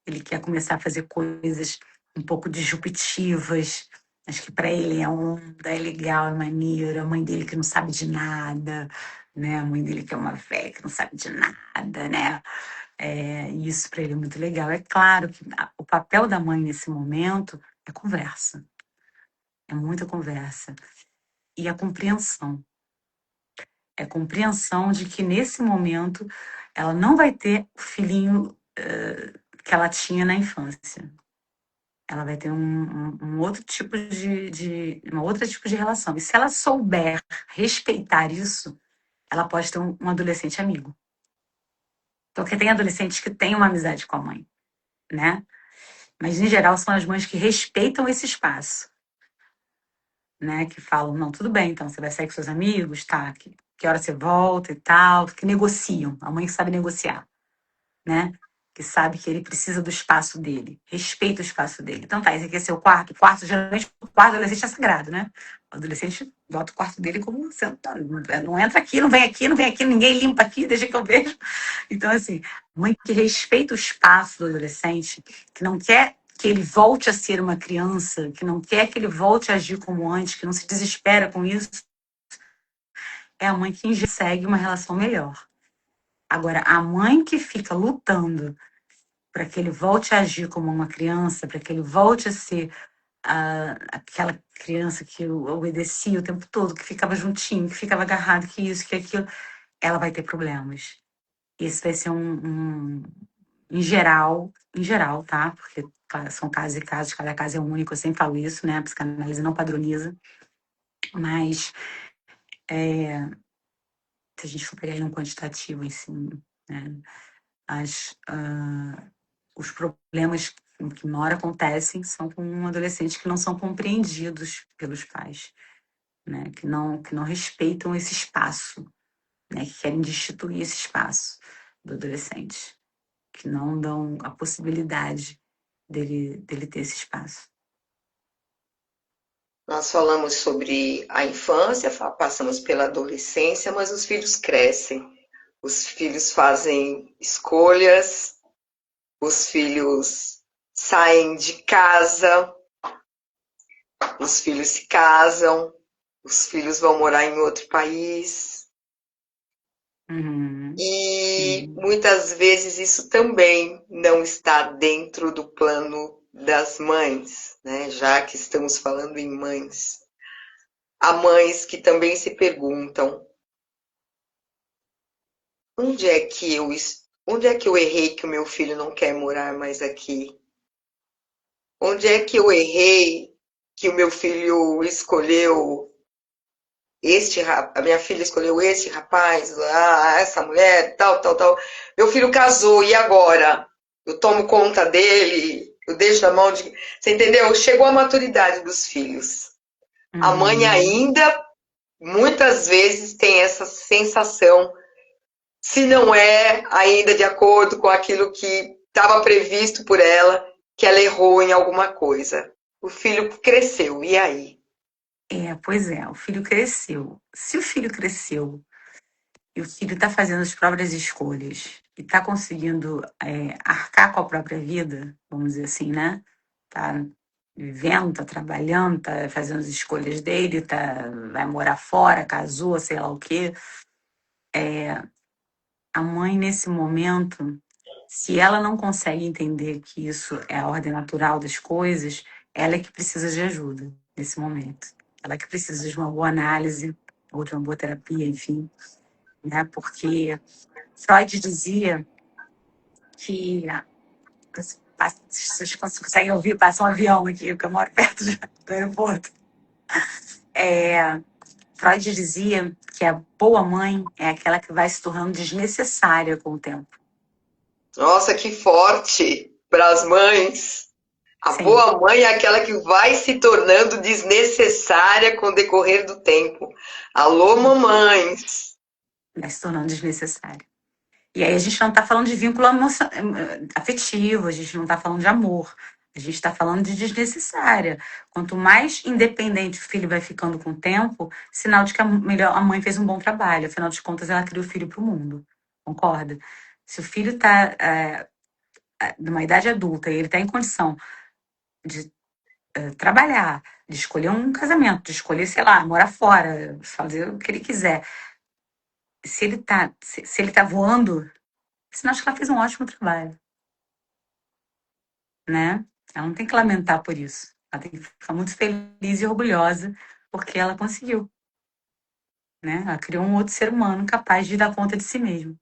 ele quer começar a fazer coisas um pouco disruptivas. Acho que para ele é onda, é legal, é maneiro. A mãe dele que não sabe de nada, né? A mãe dele que é uma velha que não sabe de nada, né? Isso para ele é muito legal. É claro que o papel da mãe nesse momento é conversa, é muita conversa. E a compreensão. É compreensão de que nesse momento ela não vai ter o filhinho que ela tinha na infância. Ela vai ter um outro tipo uma outra tipo de relação. E se ela souber respeitar isso, ela pode ter um adolescente amigo. Porque tem adolescentes que têm uma amizade com a mãe, né? Mas, em geral, são as mães que respeitam esse espaço, né? Que falam, não, tudo bem, então, você vai sair com seus amigos, tá? Que hora você volta e tal, que negociam. A mãe que sabe negociar, né? Que sabe que ele precisa do espaço dele, respeita o espaço dele. Então tá, esse aqui é seu quarto. O quarto, geralmente, o quarto do adolescente é sagrado, né? O adolescente bota o quarto dele como sentado. Não entra aqui, não vem aqui, não vem aqui, ninguém limpa aqui, deixa que eu vejo. Então, assim, mãe que respeita o espaço do adolescente, que não quer que ele volte a ser uma criança, que não quer que ele volte a agir como antes, que não se desespera com isso, é a mãe que segue uma relação melhor. Agora, a mãe que fica lutando para que ele volte a agir como uma criança, para que ele volte a ser aquela criança que obedecia o tempo todo, que ficava juntinho, que ficava agarrado, que isso, que aquilo, ela vai ter problemas. Esse vai ser em geral, tá? Porque são casos e casos, cada caso é único, eu sempre falo isso, né? A psicanálise não padroniza, mas se a gente for pegar em um quantitativo, assim, né? Os problemas que uma hora acontecem são com adolescentes que não são compreendidos pelos pais, né? Que não respeitam esse espaço, né? Que querem destituir esse espaço do adolescente, que não dão a possibilidade dele ter esse espaço. Nós falamos sobre a infância, passamos pela adolescência, mas os filhos crescem, os filhos fazem escolhas, os filhos saem de casa, os filhos se casam, os filhos vão morar em outro país. E muitas vezes isso também não está dentro do plano das mães, né? Já que estamos falando em mães, há mães que também se perguntam onde é que eu errei que o meu filho não quer morar mais aqui? Onde é que eu errei que o meu filho escolheu a minha filha escolheu este rapaz, essa mulher, tal, tal, tal. Meu filho casou, e agora? Eu tomo conta dele, eu deixo na mão de. Você entendeu? Chegou a maturidade dos filhos. A mãe Uhum. ainda, muitas vezes, tem essa sensação, se não é ainda de acordo com aquilo que estava previsto por ela, que ela errou em alguma coisa. O filho cresceu, e aí? Pois é, o filho cresceu. Se o filho cresceu e o filho está fazendo as próprias escolhas e está conseguindo arcar com a própria vida, vamos dizer assim, né? Tá vivendo, tá trabalhando, tá fazendo as escolhas dele, vai morar fora, casou, sei lá o quê. A mãe, nesse momento, se ela não consegue entender que isso é a ordem natural das coisas, ela é que precisa de ajuda nesse momento. Ela é que precisa de uma boa análise ou de uma boa terapia, enfim, né? Porque Freud dizia que vocês conseguem ouvir, passa um avião aqui, porque eu moro perto do aeroporto. Freud dizia que a boa mãe é aquela que vai se tornando desnecessária com o tempo. Nossa, que forte para as mães. A Sim, boa mãe é aquela que vai se tornando desnecessária com o decorrer do tempo. Alô, mamães. vai se tornando desnecessária. E aí a gente não está falando de vínculo afetivo, a gente não está falando de amor, a gente está falando de desnecessária. Quanto mais independente o filho vai ficando com o tempo, sinal de que a mãe fez um bom trabalho. Afinal de contas, ela criou o filho para o mundo. Concorda? Se o filho está numa idade adulta e ele está em condição de trabalhar, de escolher um casamento, de escolher, sei lá, morar fora, fazer o que ele quiser. Se ele tá voando, sinal de que ela fez um ótimo trabalho, né? Ela não tem que lamentar por isso. Ela tem que ficar muito feliz e orgulhosa porque ela conseguiu, né? Ela criou um outro ser humano capaz de dar conta de si mesmo,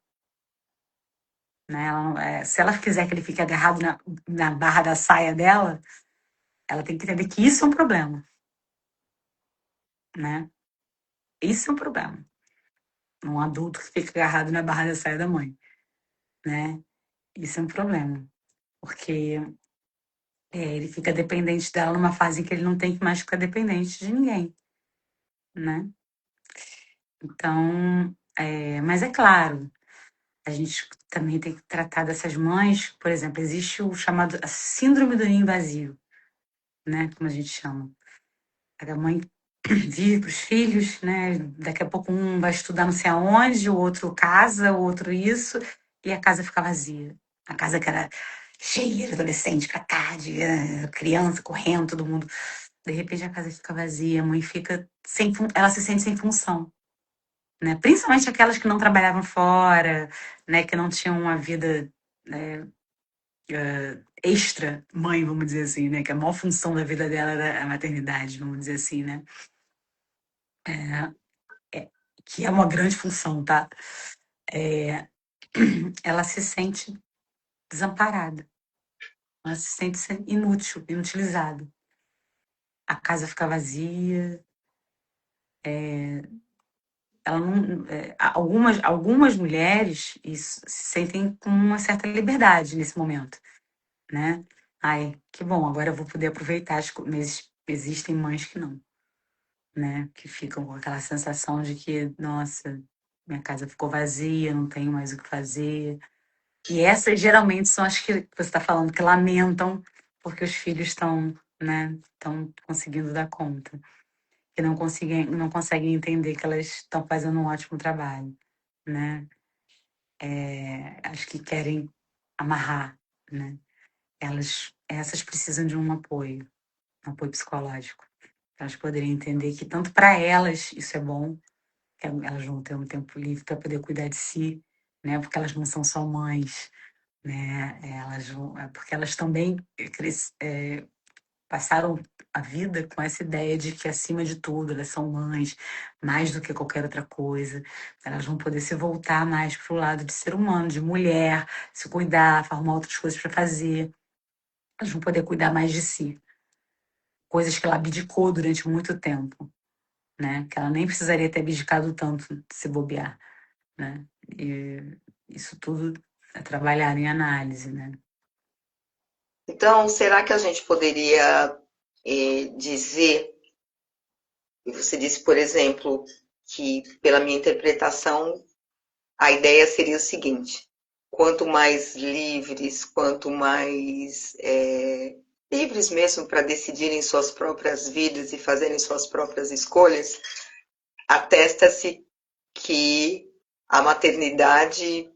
né? Se ela quiser que ele fique agarrado na barra da saia dela, ela tem que entender que isso é um problema, né? Isso é um problema. Um adulto que fica agarrado na barra da saia da mãe, né? Isso é um problema, porque ele fica dependente dela numa fase em que ele não tem que mais ficar dependente de ninguém, né? Então, mas é claro, a gente também tem que tratar dessas mães, por exemplo, existe o chamado a síndrome do ninho vazio, né? Como a gente chama. A mãe vive para os filhos, né? Daqui a pouco um vai estudar não sei aonde, o outro casa, o outro isso, e a casa fica vazia. A casa que era cheia de adolescente pra cá, de criança correndo, todo mundo. De repente a casa fica vazia, a mãe fica ela se sente sem função, né? Principalmente aquelas que não trabalhavam fora, né? Que não tinham uma vida, né, extra mãe, vamos dizer assim, né? Que a maior função da vida dela era a maternidade, vamos dizer assim, né? É, que é uma grande função, tá? É, ela se sente desamparada, ela se sente inútil, inutilizada. A casa fica vazia, ela não, algumas mulheres se sentem com uma certa liberdade nesse momento, né? Ai, que bom, agora eu vou poder aproveitar mas existem mães que não, né? Que ficam com aquela sensação de que, nossa, minha casa ficou vazia, não tenho mais o que fazer. E essas geralmente são as que você está falando, que lamentam porque os filhos estão conseguindo dar conta. Que não conseguem entender que elas estão fazendo um ótimo trabalho, né? Acho que querem amarrar, né? Essas precisam de um apoio psicológico. Elas poderiam entender que tanto para elas isso é bom, que elas vão ter um tempo livre para poder cuidar de si, né? Porque elas não são só mães, né? Porque elas também passaram a vida com essa ideia de que, acima de tudo, elas são mães, mais do que qualquer outra coisa. Elas vão poder se voltar mais para o lado de ser humano, de mulher, se cuidar, arrumar outras coisas para fazer. Elas vão poder cuidar mais de si. Coisas que ela abdicou durante muito tempo, né? Que ela nem precisaria ter abdicado tanto se bobear, né? E isso tudo é trabalhado em análise, né? Então, será que a gente poderia dizer, e você disse, por exemplo, que pela minha interpretação, a ideia seria o seguinte: quanto mais livres, quanto mais livres mesmo para decidirem suas próprias vidas e fazerem suas próprias escolhas, atesta-se que a maternidade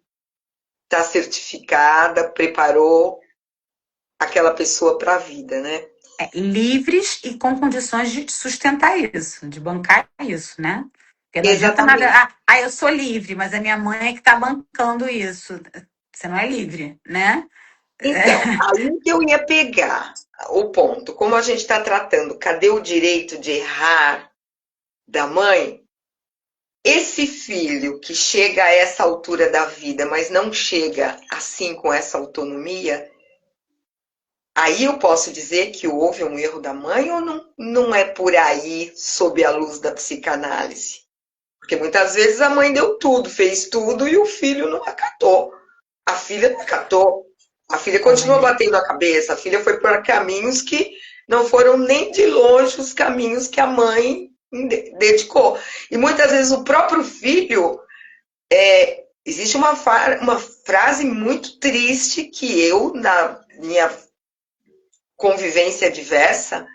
está certificada, preparou aquela pessoa para a vida, né? Livres e com condições de sustentar isso, de bancar isso, né? Porque não adianta nada. Exatamente. Eu sou livre, mas a minha mãe é que está bancando isso. Você não é livre, né? Então, aí que eu ia pegar o ponto. Como a gente está tratando, cadê o direito de errar da mãe? Esse filho que chega a essa altura da vida, mas não chega assim com essa autonomia, aí eu posso dizer que houve um erro da mãe ou não é por aí sob a luz da psicanálise? Porque muitas vezes a mãe deu tudo, fez tudo e o filho não acatou. A filha não acatou. A filha continuou Olha, batendo a cabeça. A filha foi por caminhos que não foram nem de longe os caminhos que a mãe dedicou. E muitas vezes o próprio filho. Existe uma frase muito triste que eu, na minha convivência diversa,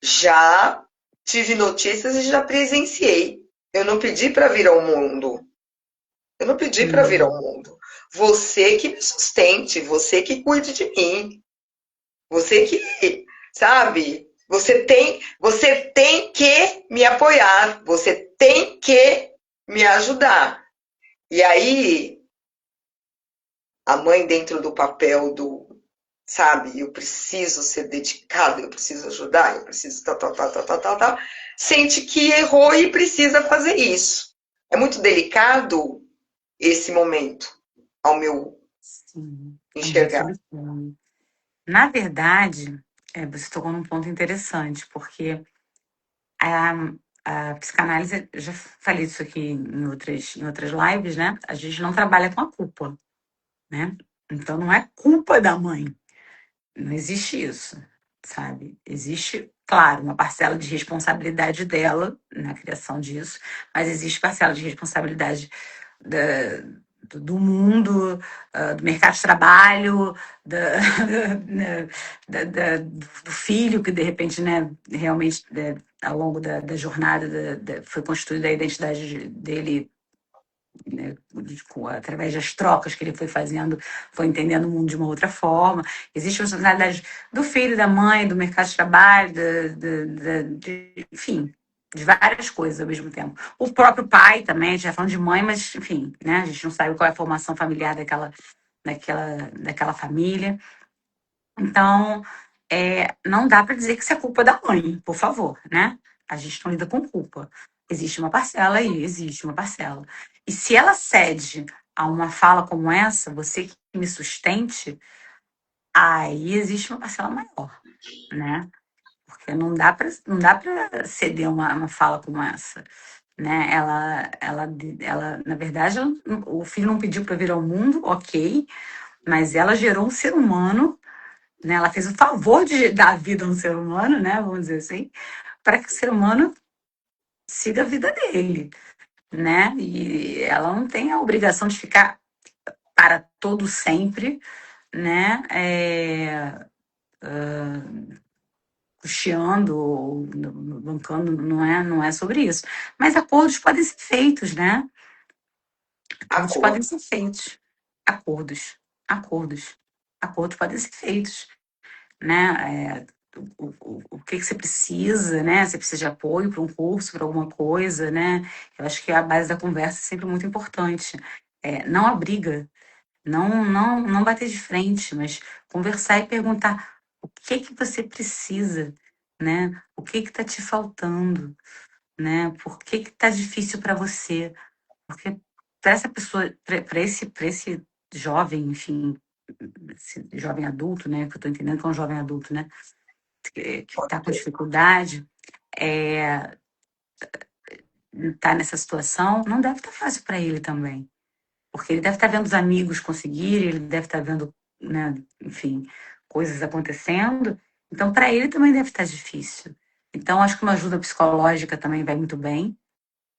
já tive notícias e já presenciei. Eu não pedi para vir ao mundo. Eu não pedi para vir ao sim. mundo. Você que me sustente, você que cuide de mim, você que, sabe? Você tem que me apoiar, você tem que me ajudar. E aí, a mãe dentro do papel do, sabe, eu preciso ser dedicada, eu preciso ajudar, eu preciso tal, tal, tal, tal, tal, tal, tal, sente que errou e precisa fazer isso. É muito delicado esse momento, ao meu Sim, é muito enxergar. delicado. Na verdade, você tocou num ponto interessante, porque a, a psicanálise, eu já falei isso aqui em outras lives, né? A gente não trabalha com a culpa, né? Então não é culpa da mãe. Não existe isso, sabe? Existe, claro, uma parcela de responsabilidade dela na criação disso, mas existe parcela de responsabilidade da- do mundo, do mercado de trabalho, da- do filho que, de repente, né, realmente, ao longo da jornada, foi construída a identidade dele, né, através das trocas que ele foi fazendo, foi entendendo o mundo de uma outra forma. Existe a responsabilidade do filho, da mãe, do mercado de trabalho, enfim, de várias coisas ao mesmo tempo. O próprio pai também, a gente já falando de mãe, mas, enfim, né, a gente não sabe qual é a formação familiar daquela família. Então, não dá para dizer que isso é culpa da mãe, por favor, né? A gente não lida com culpa. Existe uma parcela aí, existe uma parcela. E se ela cede a uma fala como essa, você que me sustente, aí existe uma parcela maior, né? Porque não dá para ceder uma fala como essa, né? Na verdade, o filho não pediu para vir ao mundo, ok, mas ela gerou um ser humano, né? Ela fez o favor de dar vida a um ser humano, né? Vamos dizer assim, para que o ser humano siga a vida dele, né? E ela não tem a obrigação de ficar para todo sempre, né? Custeando ou bancando, não é sobre isso. Mas acordos podem ser feitos, né? Acordos podem Acordo. ser feitos. Acordos. Acordos. Acordos podem ser feitos, né? O que você precisa, né? Você precisa de apoio para um curso, para alguma coisa, né? Eu acho que a base da conversa é sempre muito importante. Não a briga, Não bater de frente, mas conversar e perguntar o que que você precisa, né? O que que tá te faltando, né? Por que que tá difícil para você? Porque para essa pessoa, para esse jovem, enfim, esse jovem adulto, né? Que eu tô entendendo que é um jovem adulto, né? Que tá com dificuldade, é, tá nessa situação, não deve estar fácil para ele também. Porque ele deve estar vendo os amigos conseguirem, ele deve estar vendo, né, enfim, coisas acontecendo. Então, para ele também deve estar difícil. Então, acho que uma ajuda psicológica também vai muito bem,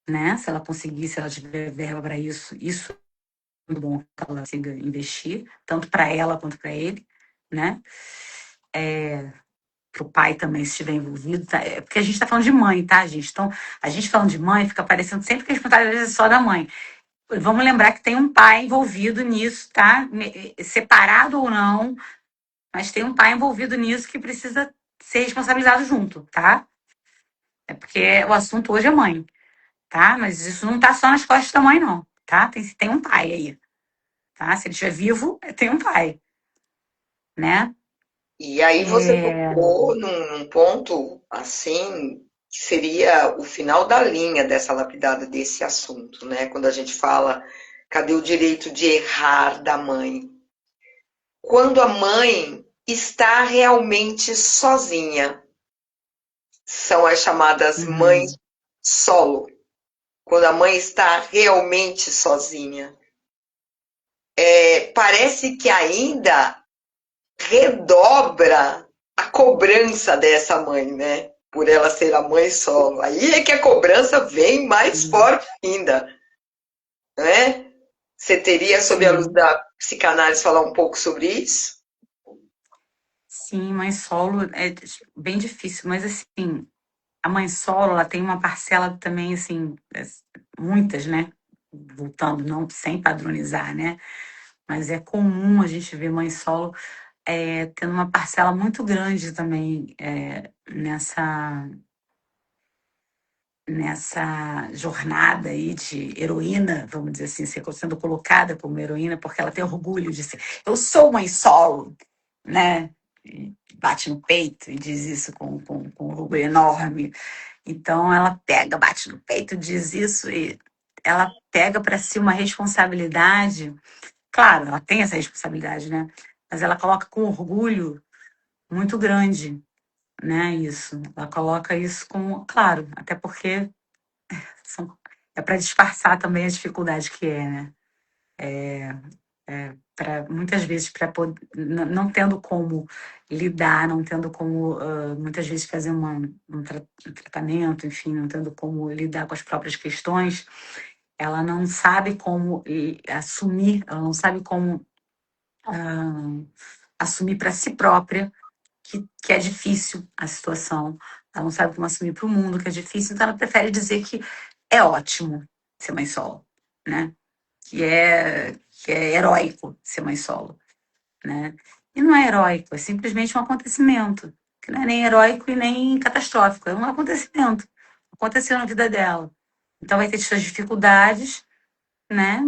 né? Se ela conseguir, se ela tiver verba para isso é muito bom que ela consiga investir, tanto para ela quanto para ele, né? Para o pai também, se estiver envolvido. Tá? É porque a gente está falando de mãe, tá, gente? Então, a gente falando de mãe fica parecendo sempre que a responsabilidade é só da mãe. Vamos lembrar que tem um pai envolvido nisso, tá? Separado ou não, mas tem um pai envolvido nisso que precisa ser responsabilizado junto, tá? É porque o assunto hoje é mãe, tá? Mas isso não tá só nas costas da mãe, não, tá? Tem um pai aí, tá? Se ele estiver vivo, tem um pai, né? E aí você É... tocou num ponto assim que seria o final da linha dessa lapidada desse assunto, né? Quando a gente fala, cadê o direito de errar da mãe? Quando a mãe está realmente sozinha, são as chamadas mães Uhum, solo. Quando a mãe está realmente sozinha, parece que ainda redobra a cobrança dessa mãe, né? Por ela ser a mãe solo. Aí é que a cobrança vem mais sim, forte ainda, né? Você teria, sob a luz sim, da psicanálise, falar um pouco sobre isso? sim, mãe solo é bem difícil, mas assim, a mãe solo, ela tem uma parcela também, assim, muitas, né? Voltando, não sem padronizar, né? Mas é comum a gente ver mãe solo tendo uma parcela muito grande também nessa jornada aí de heroína, vamos dizer assim, sendo colocada como heroína, porque ela tem orgulho de ser. Eu sou mãe solo, né? E bate no peito e diz isso com um orgulho enorme. Então ela pega, bate no peito, diz isso e ela pega para si uma responsabilidade. Claro, ela tem essa responsabilidade, né? Mas ela coloca com orgulho muito grande, né? Isso. Ela coloca isso como, claro, até porque é para disfarçar também a dificuldade que é, né? Para muitas vezes para não tendo como lidar, não tendo como muitas vezes fazer um tratamento, enfim, não tendo como lidar com as próprias questões, ela não sabe como assumir, ela não sabe como ah, assumir para si própria que é difícil a situação. Ela não sabe como assumir para o mundo que é difícil, então ela prefere dizer que é ótimo ser mãe solo, né? Que é heróico ser mãe solo, né? E não é heróico, é simplesmente um acontecimento, que não é nem heróico e nem catastrófico, é um acontecimento. Aconteceu na vida dela. Então vai ter suas dificuldades, né?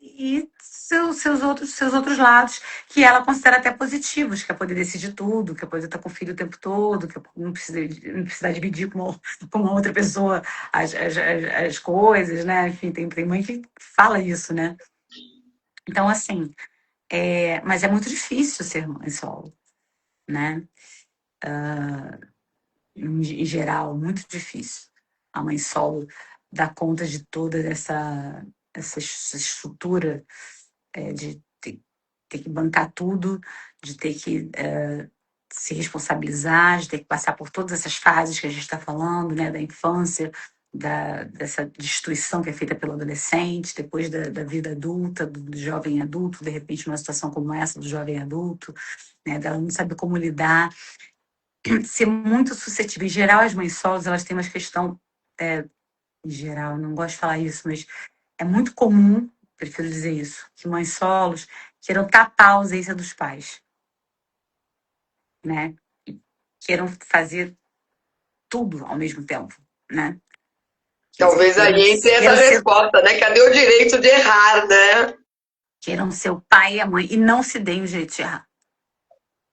E seus outros lados, que ela considera até positivos, que é poder decidir tudo, que é poder estar com o filho o tempo todo, que não precisa dividir com uma outra pessoa as coisas, né? Enfim, tem mãe que fala isso, né? Então, assim, mas é muito difícil ser mãe solo, né? Em geral, muito difícil. A mãe solo dá conta de toda essa estrutura de ter que bancar tudo, de ter que se responsabilizar, de ter que passar por todas essas fases que a gente está falando, né, da infância, dessa destruição que é feita pelo adolescente, depois da vida adulta, do jovem adulto, de repente numa situação como essa do jovem adulto, né, dela não saber como lidar, ser muito suscetível. Em geral, as mães solos, elas têm uma questão, em geral, não gosto de falar isso, mas é muito comum, prefiro dizer isso, que mães solos queiram tapar a ausência dos pais, né? E queiram fazer tudo ao mesmo tempo, né? Quer dizer, Talvez aí entre essa queiram ser. resposta, né? Cadê o direito de errar, né? Queiram ser o pai e a mãe. E não se deem o jeito de errar.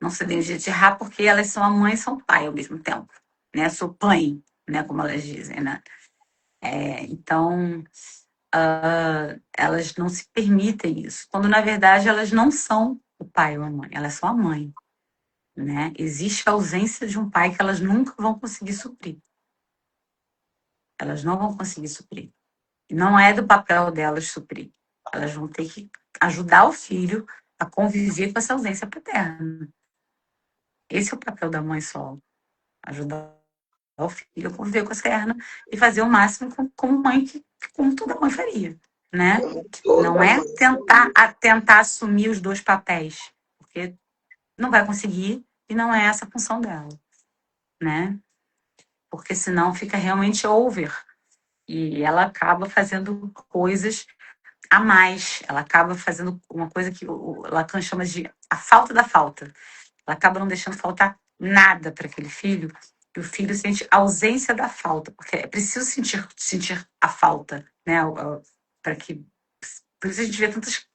Não se deem o jeito de errar porque elas são a mãe e são o pai ao mesmo tempo. Né? Sou pai, né? Como elas dizem, né? Então, elas não se permitem isso. Quando, na verdade, elas não são o pai ou a mãe. Elas são a mãe. Né? Existe a ausência de um pai que elas nunca vão conseguir suprir. Elas não vão conseguir suprir. Não é do papel delas suprir. Elas vão ter que ajudar o filho a conviver com essa ausência paterna. Esse é o papel da mãe solo. Ajudar o filho a conviver com essa paterna e fazer o máximo como mãe, como toda mãe faria. Né? Não é tentar assumir os dois papéis, porque não vai conseguir e não é essa a função dela. Né? Porque senão fica realmente over. E ela acaba fazendo coisas a mais. Ela acaba fazendo uma coisa que o Lacan chama de a falta da falta. Ela acaba não deixando faltar nada para aquele filho, e o filho sente a ausência da falta, porque é preciso sentir a falta, né? Para que. Por isso a gente vê tantas.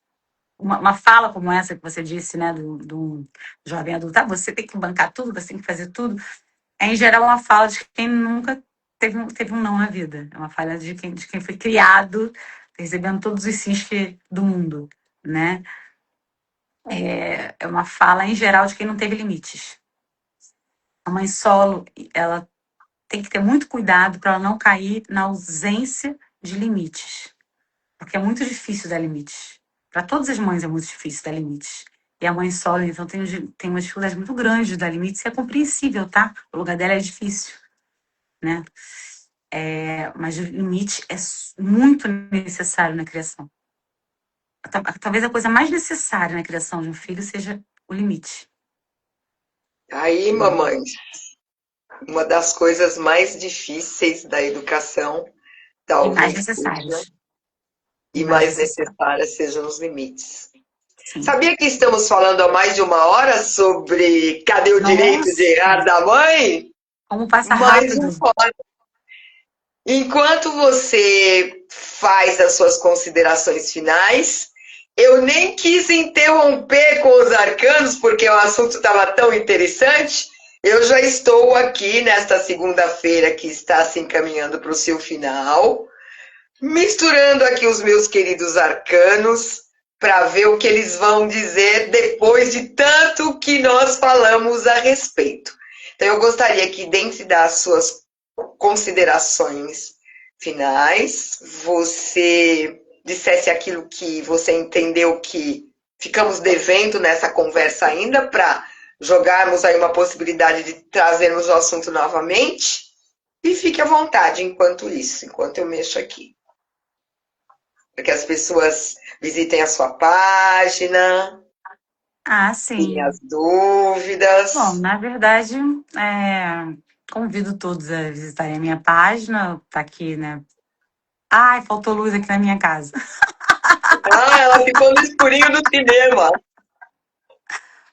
Uma fala como essa que você disse, né, do jovem adulto, você tem que bancar tudo, você tem que fazer tudo. É, em geral, uma fala de quem nunca teve um não na vida. É uma fala de quem foi criado recebendo todos os sims do mundo, né? É uma fala, em geral, de quem não teve limites. A mãe solo, ela tem que ter muito cuidado para ela não cair na ausência de limites. Porque é muito difícil dar limites. Para todas as mães é muito difícil dar limites. E a mãe solo, então, tem uma dificuldade muito grande de dar limites. E é compreensível, tá? O lugar dela é difícil, né? Mas o limite é muito necessário na criação. Talvez a coisa mais necessária na criação de um filho seja o limite. Aí, mamãe, uma das coisas mais difíceis da educação, talvez E mais necessárias. E mais necessárias sejam os limites. Sim. Sabia que estamos falando há mais de uma hora sobre cadê o direito de errar da mãe? Como passa rápido. Enquanto você faz as suas considerações finais, eu nem quis interromper com os arcanos, porque o assunto estava tão interessante. Eu já estou aqui nesta segunda-feira que está se encaminhando para o seu final, misturando aqui os meus queridos arcanos para ver o que eles vão dizer depois de tanto que nós falamos a respeito. Então, eu gostaria que, dentro das suas considerações finais, você dissesse aquilo que você entendeu que ficamos devendo nessa conversa ainda, para jogarmos aí uma possibilidade de trazermos o assunto novamente, e fique à vontade enquanto eu mexo aqui. Para que as pessoas visitem a sua página. Sim. Tem as dúvidas. Bom, na verdade, convido todos a visitarem a minha página. Tá aqui, né? Ai, faltou luz aqui na minha casa. Ela ficou no escurinho do cinema.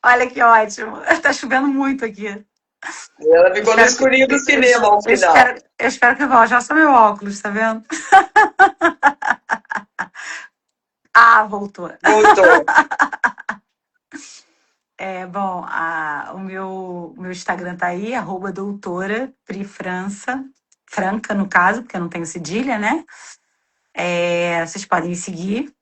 Olha que ótimo. Tá chovendo muito aqui. Ela ficou no escurinho do cinema ao final. Eu espero que volte. Olha só meu óculos, tá vendo? Voltou. Voltou. Bom, o meu Instagram tá aí, @doutora Pri França, Franca no caso, porque eu não tenho cedilha, né? Vocês podem me seguir.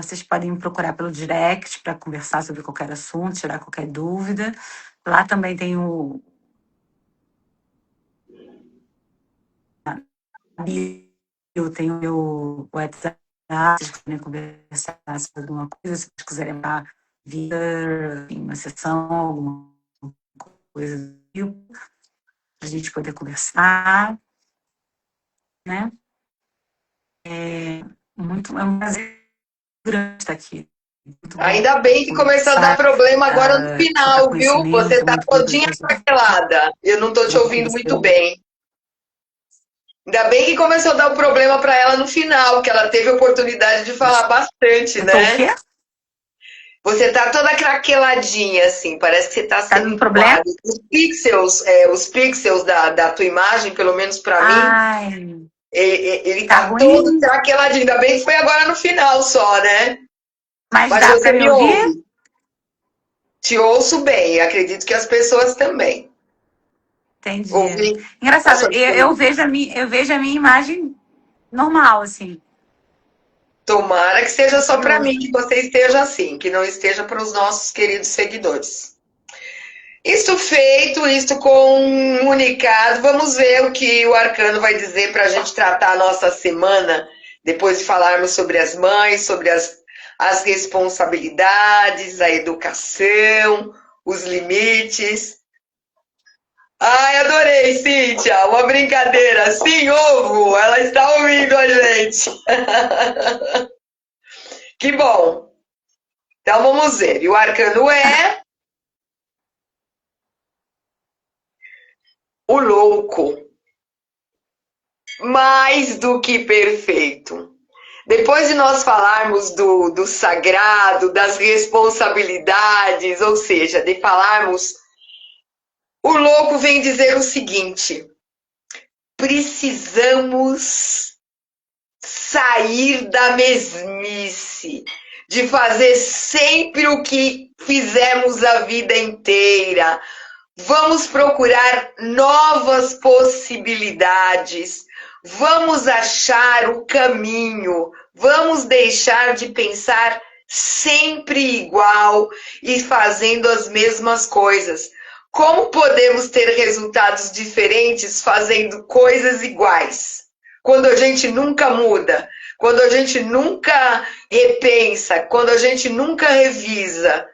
Vocês podem me procurar pelo direct para conversar sobre qualquer assunto, tirar qualquer dúvida. Lá também tem eu tenho o meu WhatsApp, vocês podem conversar sobre alguma coisa, se vocês quiserem vir uma sessão, alguma coisa para a gente poder conversar, né? É um prazer grande estar aqui. Ainda bem que começou a dar problema agora no final, viu? Você está todinha craquelada. Eu não estou te ouvindo muito bem. Ainda bem que começou a dar um problema para ela no final, que ela teve a oportunidade de falar bastante, né? O quê? Você tá toda craqueladinha, assim, parece que você tá sendo problema. Os pixels da tua imagem, pelo menos para mim, Ele Tá tá todo ruim, traqueladinho. Ainda bem que foi agora no final só, né? mas Mas dá você para me me ouvir? ouve. Te ouço bem. E acredito que as pessoas também. Entendi. Ouvi. Tá Engraçado, só eu vejo a minha imagem normal, assim. Tomara que seja só para mim Curioso. que você esteja assim, que não esteja para os nossos queridos seguidores. Isto feito, isto comunicado, vamos ver o que o Arcano vai dizer para a gente tratar a nossa semana, depois de falarmos sobre as mães, sobre as responsabilidades, a educação, os limites. Ai, adorei, Cíntia, uma brincadeira. Sim, ovo, ela está ouvindo a gente. Que bom. Então vamos ver. E o arcano é o louco, mais do que perfeito. Depois de nós falarmos do sagrado, das responsabilidades, ou seja, de falarmos, o louco vem dizer o seguinte: precisamos sair da mesmice, de fazer sempre o que fizemos a vida inteira. Vamos procurar novas possibilidades. Vamos achar o caminho. Vamos deixar de pensar sempre igual e fazendo as mesmas coisas. Como podemos ter resultados diferentes fazendo coisas iguais? Quando a gente nunca muda, quando a gente nunca repensa, quando a gente nunca revisa.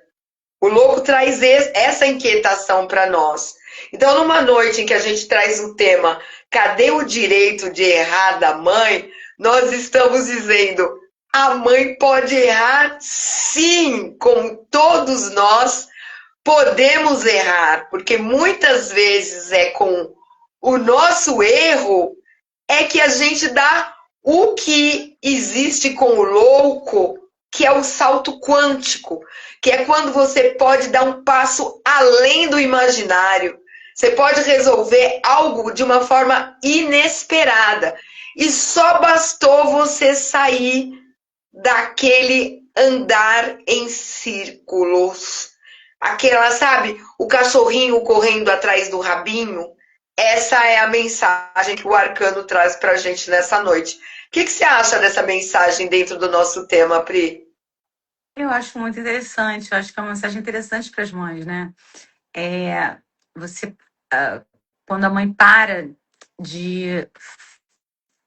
O louco traz essa inquietação para nós. Então, numa noite em que a gente traz o tema cadê o direito de errar da mãe, nós estamos dizendo a mãe pode errar sim, como todos nós podemos errar, porque muitas vezes é com o nosso erro é que a gente dá o que existe com o louco, que é o salto quântico, que é quando você pode dar um passo além do imaginário. Você pode resolver algo de uma forma inesperada. E só bastou você sair daquele andar em círculos. Aquela, sabe, o cachorrinho correndo atrás do rabinho. Essa é a mensagem que o arcano traz para a gente nessa noite. O que você acha dessa mensagem dentro do nosso tema, Pri? Eu acho muito interessante, eu acho que é uma mensagem interessante para as mães, né? É, você, quando a mãe para de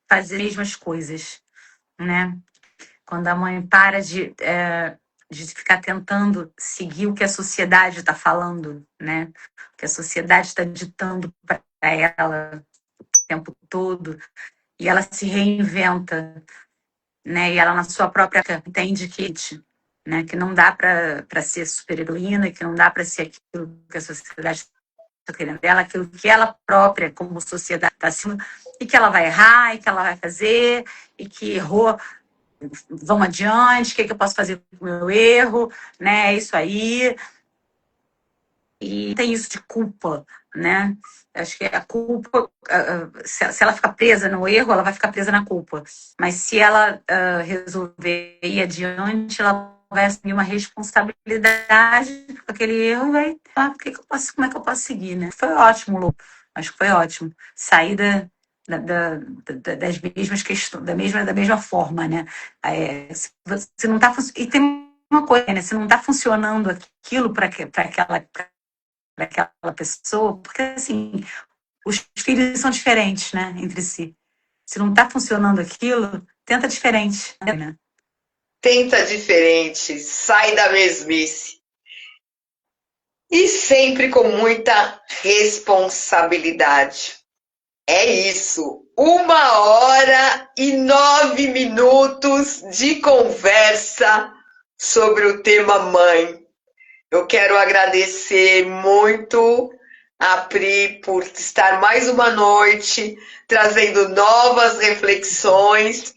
fazer as mesmas coisas, né? Quando a mãe para de ficar tentando seguir o que a sociedade está falando, né? O que a sociedade está ditando para ela o tempo todo, e ela se reinventa, né? E ela na sua própria entende né? Que não dá para ser super-heroína, que não dá para ser aquilo que a sociedade está querendo dela, aquilo que ela própria, como sociedade, está acima, e que ela vai errar, e que ela vai fazer, e que errou, vamos adiante, o que eu posso fazer com o meu erro, né? É isso aí. E tem isso de culpa, né? Acho que a culpa, se ela ficar presa no erro, ela vai ficar presa na culpa. Mas se ela resolver ir adiante, ela vai assumir uma responsabilidade com aquele erro, vai, como é que eu posso seguir, né? Foi ótimo, Lu. Acho que foi ótimo. Sair das mesmas questões, da mesma forma, né? Se não tá, e tem uma coisa, né? Se não está funcionando aquilo para aquela pessoa, porque assim, os filhos são diferentes, né, entre si. Se não está funcionando aquilo, tenta diferente, né? Tenta diferente, sai da mesmice. E sempre com muita responsabilidade. É isso. 1h09 de conversa sobre o tema mãe. Eu quero agradecer muito a Pri por estar mais uma noite trazendo novas reflexões.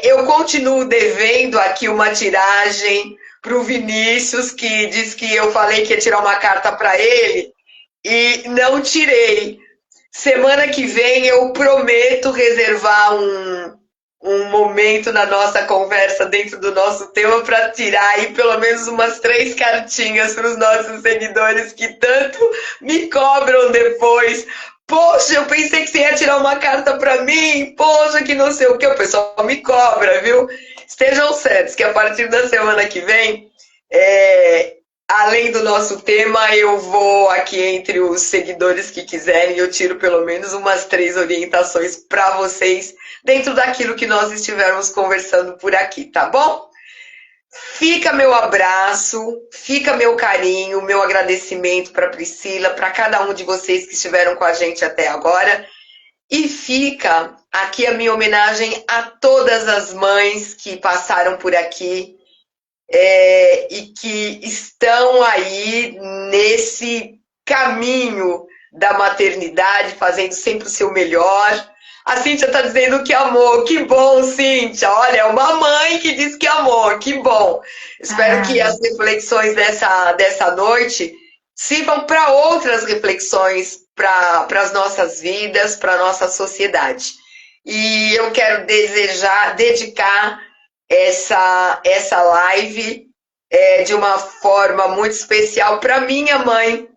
Eu continuo devendo aqui uma tiragem para o Vinícius, que disse que eu falei que ia tirar uma carta para ele e não tirei. Semana que vem eu prometo reservar um momento na nossa conversa dentro do nosso tema para tirar aí pelo menos umas 3 cartinhas para os nossos seguidores que tanto me cobram depois. Poxa, eu pensei que você ia tirar uma carta para mim. Poxa, que não sei o que. O pessoal me cobra, viu? Estejam certos que a partir da semana que vem, além do nosso tema, eu vou aqui entre os seguidores que quiserem, eu tiro pelo menos umas 3 orientações para vocês dentro daquilo que nós estivermos conversando por aqui, tá bom? Fica meu abraço, fica meu carinho, meu agradecimento para Priscila, para cada um de vocês que estiveram com a gente até agora. E fica aqui a minha homenagem a todas as mães que passaram por aqui e que estão aí nesse caminho da maternidade, fazendo sempre o seu melhor. A Cíntia está dizendo que amou. Que bom, Cíntia. Olha, é uma mãe que diz que amou. Que bom. Espero que as reflexões dessa noite sirvam para outras reflexões para as nossas vidas, para a nossa sociedade. E eu quero dedicar essa live de uma forma muito especial para minha mãe,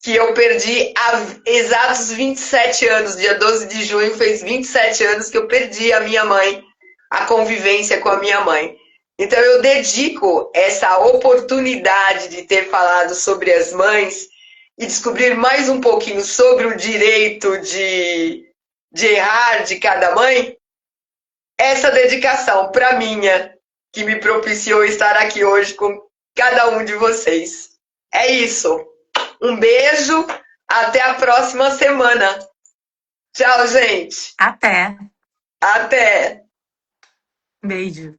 que eu perdi há exatos 27 anos, dia 12 de junho fez 27 anos que eu perdi a minha mãe, a convivência com a minha mãe. Então eu dedico essa oportunidade de ter falado sobre as mães e descobrir mais um pouquinho sobre o direito de errar de cada mãe, essa dedicação para minha, que me propiciou estar aqui hoje com cada um de vocês. É isso. Um beijo, até a próxima semana. Tchau, gente. Até. Até. Beijo.